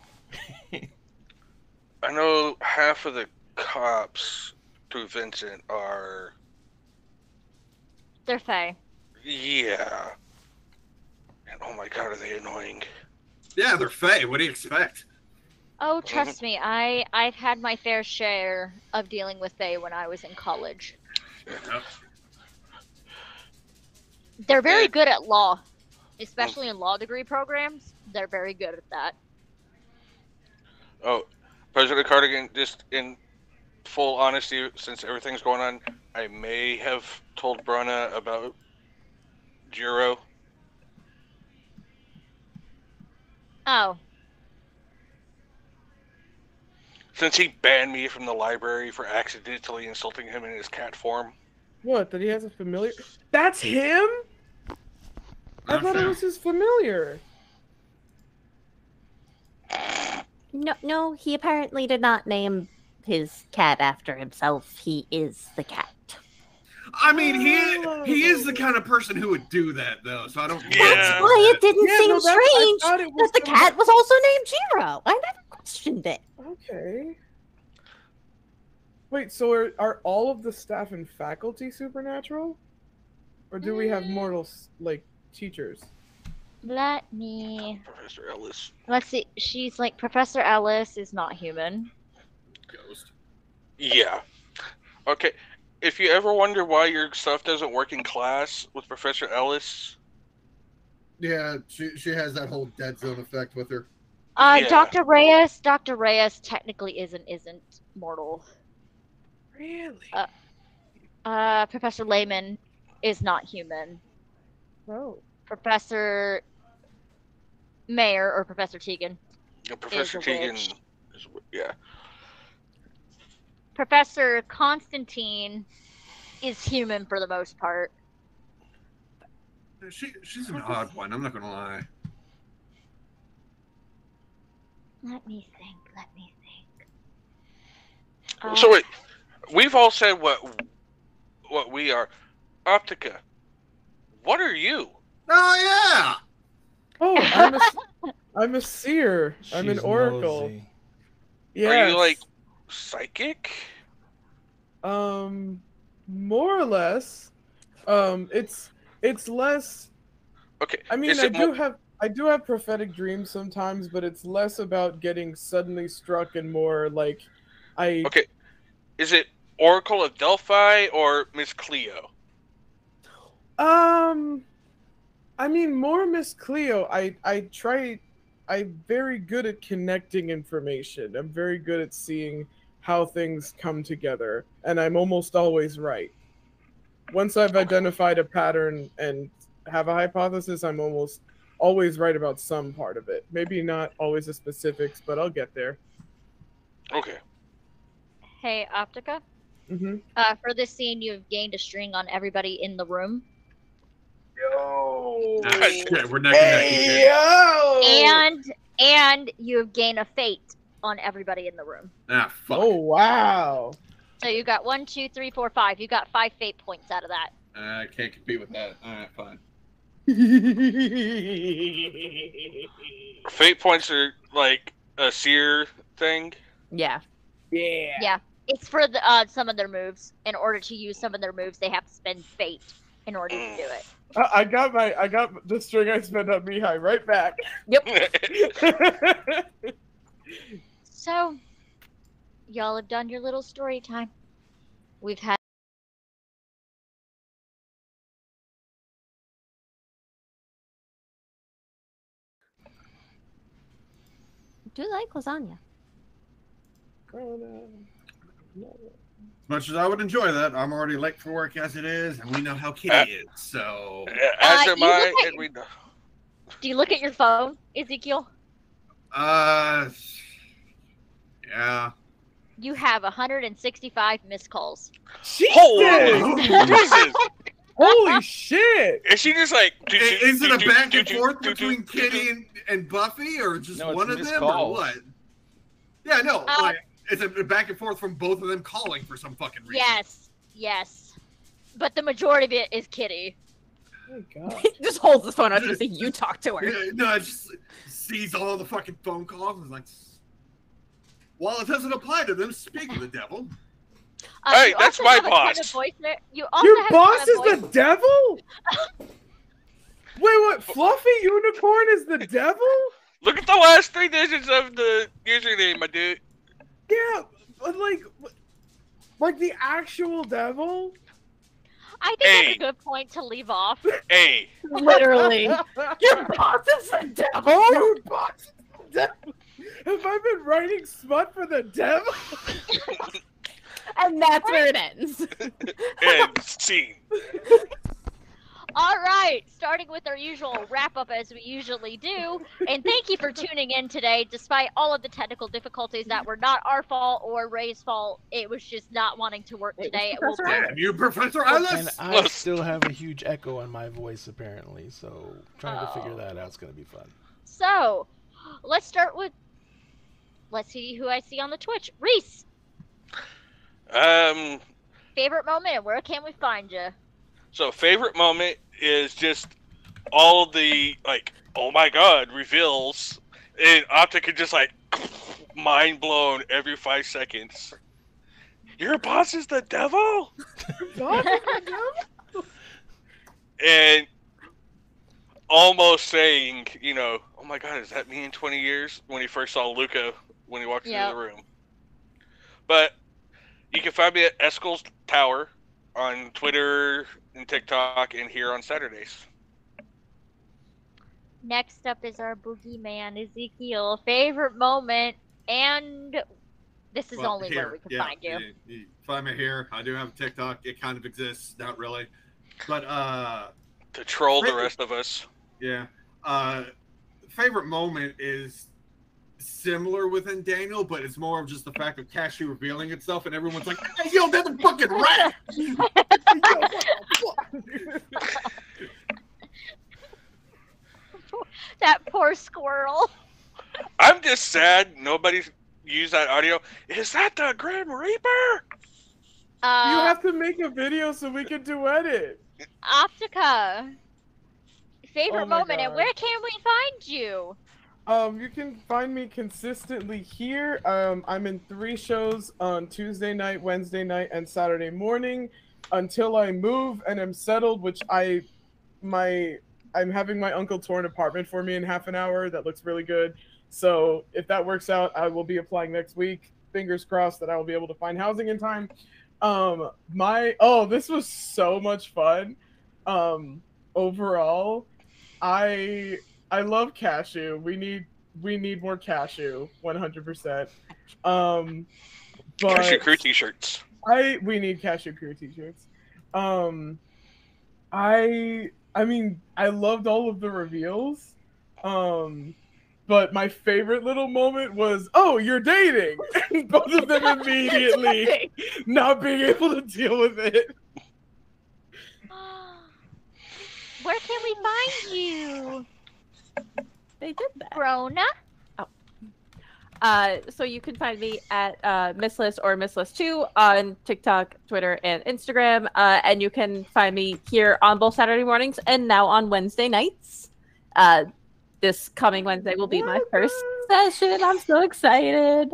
I know half of the cops through Vincent are. They're Fae. Yeah. And oh my god, are they annoying? Yeah, they're Fae. What do you expect? Oh, trust me, I've had my fair share of dealing with Fae when I was in college. Yeah. They're very good at law, especially in law degree programs. They're very good at that. Oh, President Cardigan, just in full honesty, since everything's going on, I may have told Bruna about Jiro. Oh, Since he banned me from the library for accidentally insulting him in his cat form. What? That he has a familiar? That's him? I thought it was his familiar. No, he apparently did not name his cat after himself. He is the cat. I mean, he is the kind of person who would do that, though. So I don't. That's why it didn't Yeah, seem no, that's- I strange thought it was that the cat was also named Jiro. I never questioned it. Okay. Wait, so are all of the staff and faculty supernatural? Or do we have mortal, like, teachers? let me. Professor Ellis. Let's see. She's like Professor Ellis is not human. Ghost. Yeah. Okay. If you ever wonder why your stuff doesn't work in class with Professor Ellis, Yeah, she has that whole dead zone effect with her. Yeah. Dr. Reyes technically isn't mortal. Really? Professor Lehman is not human. Oh. Professor Mayer or Professor Tegan. Professor a Tegan witch. is, yeah. Professor Constantine is human for the most part. She's an odd one. I'm not gonna lie. Let me think. So wait, we've all said what we are. Optica, what are you? Oh yeah. Oh, I'm a seer. I'm an She's oracle. nosy. Yeah. Are you like psychic? More or less. It's less. Okay. I mean, I do have prophetic dreams sometimes, but it's less about getting suddenly struck and more like Okay. Is it Oracle of Delphi or Miss Cleo? I mean, more Miss Cleo. I'm very good at connecting information. I'm very good at seeing how things come together, and I'm almost always right. Once I've identified a pattern and have a hypothesis, I'm almost always right about some part of it. Maybe not always the specifics, but I'll get there. Okay. Hey, Optica. Mm-hmm. For this scene, you've gained a string on everybody in the room. Yo! Shit, we're neck and neck. Yo! And you've gained a fate on everybody in the room. Ah, fuck. Oh, wow. So you got 1, 2, 3, 4, 5. You got 5 fate points out of that. I can't compete with that. Alright, fine. Fate points are like a seer thing. Yeah. Yeah. It's for the, some of their moves. In order to use some of their moves, they have to spend fate in order to do it. I got the string I spent on Mihai right back. Yep. So, y'all have done your little story time. We've had. Do you like lasagna? As much as I would enjoy that, I'm already late for work as it is, and we know how Kitty is, so... As am I, and we know. Do you look at your phone, Ezekiel? Yeah. You have 165 missed calls. Holy Jesus! Holy shit! Is she just like... Is it a back and forth between Kitty and Buffy, or just one of them, or what? Yeah, no, like... It's a back and forth from both of them calling for some fucking reason. Yes. But the majority of it is Kitty. Oh, God. He just holds his phone out to say you talk to her. Yeah, no, it just sees all the fucking phone calls and is like, well, it doesn't apply to them. Speak of the devil. Hey, that's my boss. You also Your have boss is the devil? Wait, what? Fluffy Unicorn is the devil? Look at the last 3 digits of the username, my dude. Yeah, but like the actual devil? I think that's a good point to leave off. Hey. Literally. Your boss is the devil? Your boss is the devil? Have I been writing smut for the devil? And that's where it ends. And scene. All right, starting with our usual wrap-up as we usually do, and thank you for tuning in today, despite all of the technical difficulties that were not our fault or Ray's fault. It was just not wanting to work today. Damn you, Professor Ellis! And I still have a huge echo on my voice, apparently, so trying to figure that out is going to be fun. So, let's start with, let's see who I see on the Twitch. Reese! Favorite moment, and where can we find you? So, favorite moment is just all the, like, oh my god, reveals. And Optica just, like, mind blown every 5 seconds. Your boss is the devil? And almost saying, you know, oh my god, is that me in 20 years? When he first saw Luca when he walked into the room. But you can find me at Eskel's Tower on Twitter and TikTok and here on Saturdays. Next up is our boogeyman, Ezekiel. Favorite moment, and this is only where we can find you. Find me here. I do have a TikTok. It kind of exists, not really. But to troll the rest of us. Yeah. Favorite moment is similar within Daniel, but it's more of just the fact of Cashew revealing itself, and everyone's like, hey, yo, that's a fucking rat! That poor squirrel. I'm just sad nobody's used that audio. Is that the Grim Reaper? You have to make a video so we can duet it. Optica. Favorite moment, God. and where can we find you? You can find me consistently here. I'm in 3 shows on Tuesday night, Wednesday night, and Saturday morning. until I move and am settled, which I'm having my uncle tour an apartment for me in half an hour. That looks really good. So if that works out, I will be applying next week. Fingers crossed that I will be able to find housing in time. This was so much fun. Overall, I love Cashew. We need more Cashew, 100%. But Cashew Crew t-shirts. We need Cashew Crew t-shirts. I mean, I loved all of the reveals. But my favorite little moment was, "Oh, you're dating!" Both of them immediately not being able to deal with it. Where can we find you? They did that. Brona? So you can find me at Misslist or Misslist2 on TikTok, Twitter, and Instagram. And you can find me here on both Saturday mornings and now on Wednesday nights. This coming Wednesday will be my first session. I'm so excited.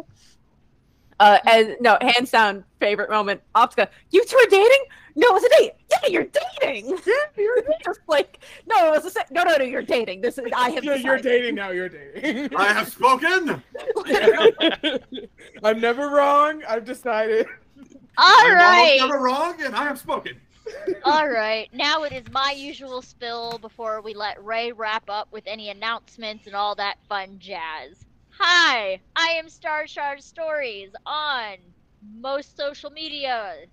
And no, hands down, favorite moment. Optica, you two are dating? No, it was a date. Yeah, you're dating. Yeah, you're just like, no, it was a no, you're dating. This is I have. Yeah, you're dating now. You're dating. I have spoken. I'm never wrong. I've decided. All right. I'm never wrong, and I have spoken. All right. Now it is my usual spill before we let Ray wrap up with any announcements and all that fun jazz. Hi, I am Star Shard Stories on most social medias.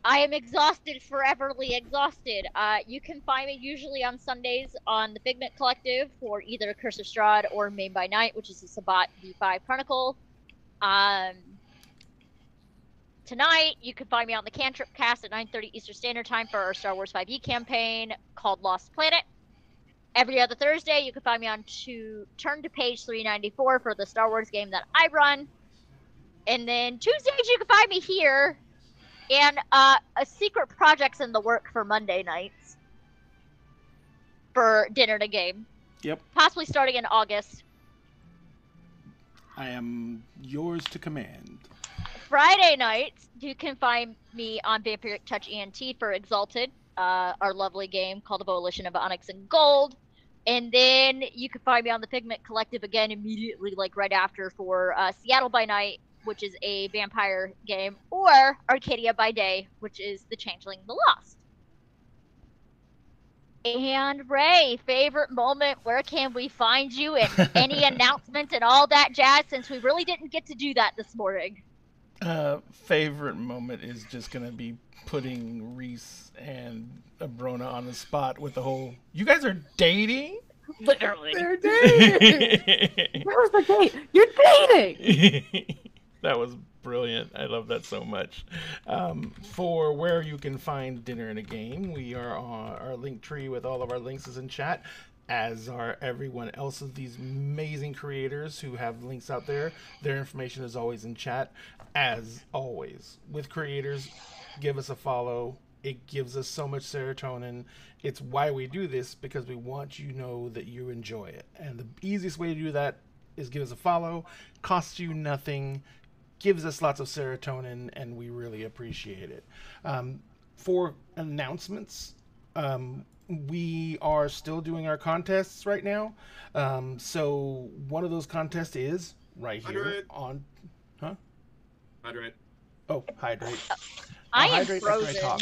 I am exhausted, foreverly exhausted. You can find me usually on Sundays on the Figment Collective for either Curse of Strahd or Main by Night, which is the Sabbat V5 Chronicle. Tonight, you can find me on the Cantrip Cast at 9:30 Eastern Standard Time for our Star Wars 5e campaign called Lost Planet. Every other Thursday, you can find me on Turn to Page 394 for the Star Wars game that I run. And then Tuesdays, you can find me here. And a secret project's in the work for Monday nights for Dinner and a Game. Yep. Possibly starting in August. I am yours to command. Friday nights, you can find me on Vampiric Touch ENT for Exalted, our lovely game called the Volition of Onyx and Gold. And then you can find me on the Figment Collective again immediately, like right after, for Seattle by Night, which is a vampire game, or Arcadia by Day, which is The Changeling the Lost. And Ray, favorite moment, where can we find you, and any announcements and all that jazz, since we really didn't get to do that this morning. Favorite moment is just gonna be putting Reese and Brona on the spot with the whole, you guys are dating? Literally. They're dating! Where was the date? You're dating! That was brilliant. I love that so much. For where you can find Dinner and a Game, we are on our link tree with all of our links is in chat, as are everyone else of these amazing creators who have links out there. Their information is always in chat. As always, with creators, give us a follow. It gives us so much serotonin. It's why we do this, because we want you to know that you enjoy it. And the easiest way to do that is give us a follow. Costs you nothing. Gives us lots of serotonin, and we really appreciate it. For announcements, we are still doing our contests right now. So one of those contests is right here on... Huh? Hydrate. Oh, hydrate. I am hydrate frozen. after I talk.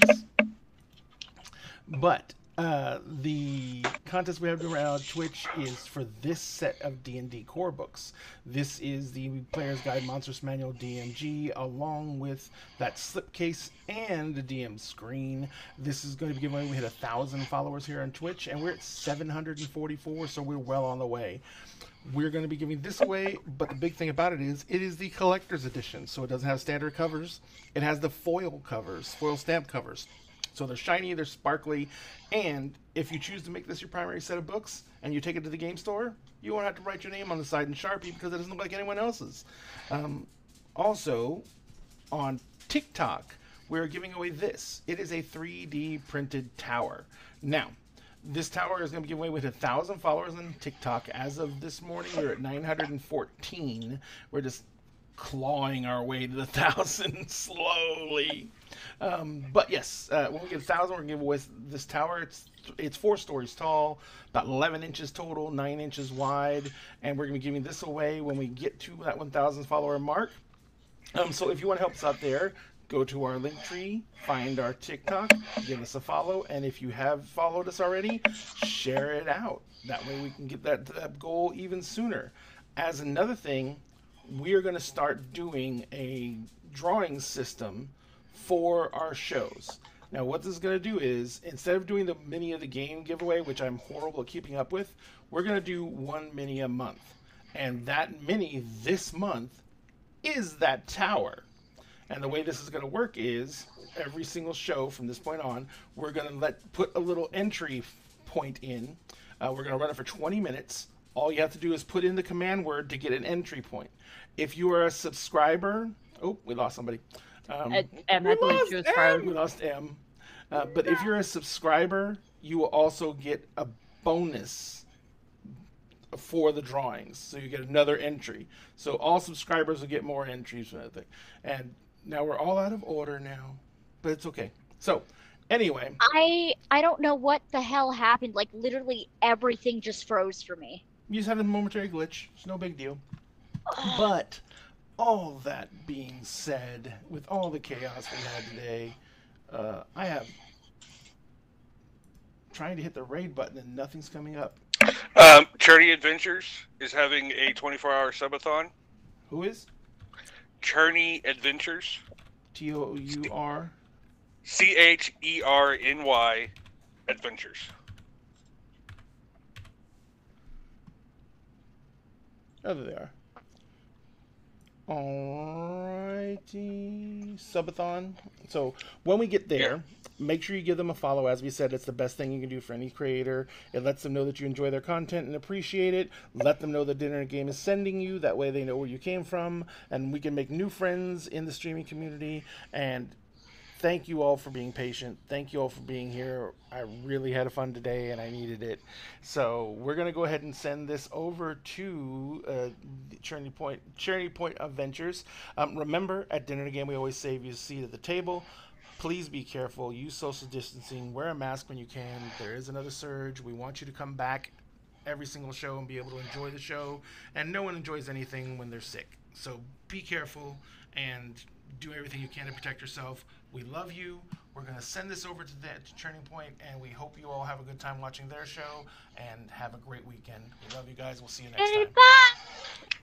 But the contest we have around Twitch is for this set of D&D core books. This is the Player's Guide Monstrous Manual DMG, along with that slipcase and the DM screen. This is going to be given away. We hit 1,000 followers here on Twitch, and we're at 744, so we're well on the way. We're going to be giving this away, but the big thing about it is the collector's edition. So it doesn't have standard covers. It has the foil covers, foil stamp covers. So they're shiny, they're sparkly, and if you choose to make this your primary set of books and you take it to the game store, you won't have to write your name on the side in Sharpie because it doesn't look like anyone else's. Also, on TikTok, we're giving away this. It is a 3D printed tower. Now, this tower is going to be given away with 1,000 followers on TikTok. As of this morning, we're at 914. We're just clawing our way to the 1,000 slowly. But yes, when we get 1,000, we're gonna give away this tower. It's 4 stories tall, about 11 inches total, 9 inches wide, and we're gonna be giving this away when we get to that 1,000 follower mark. So if you want to help us out there, go to our link tree, find our TikTok, give us a follow, and if you have followed us already, share it out. That way we can get that goal even sooner. As another thing, we are going to start doing a drawing system for our shows. Now what this is going to do is, instead of doing the mini of the game giveaway, which I'm horrible at keeping up with, we're going to do 1 mini a month. And that mini this month is that tower. And the way this is going to work is, every single show from this point on, we're going to put a little entry point in. We're going to run it for 20 minutes. All you have to do is put in the command word to get an entry point. If you are a subscriber... Oh, we lost somebody. We lost M. But if you're a subscriber, you will also get a bonus for the drawings. So you get another entry. So all subscribers will get more entries from that thing. And now we're all out of order now, but it's okay. So, anyway. I don't know what the hell happened. Like, literally everything just froze for me. You just had a momentary glitch. It's no big deal. But, all that being said, with all the chaos we had today, I have trying to hit the raid button and nothing's coming up. Journey Adventures is having a 24-hour subathon. Who is? Journey Adventures. TOUR? CHERNY Adventures. Oh, there they are. Alrighty. Subathon. So, when we get there, make sure you give them a follow. As we said, it's the best thing you can do for any creator. It lets them know that you enjoy their content and appreciate it. Let them know that Dinner and Game is sending you. That way they know where you came from. And we can make new friends in the streaming community. And thank you all for being patient. Thank you all for being here. I really had fun today and I needed it. So we're going to go ahead and send this over to Cherry Point Adventures. Remember, at Dinner and Game, we always save you a seat at the table. Please be careful. Use social distancing. Wear a mask when you can. There is another surge. We want you to come back every single show and be able to enjoy the show. And no one enjoys anything when they're sick. So be careful and do everything you can to protect yourself. We love you. We're going to send this over to Turning Point, and we hope you all have a good time watching their show and have a great weekend. We love you guys. We'll see you next time. Bye.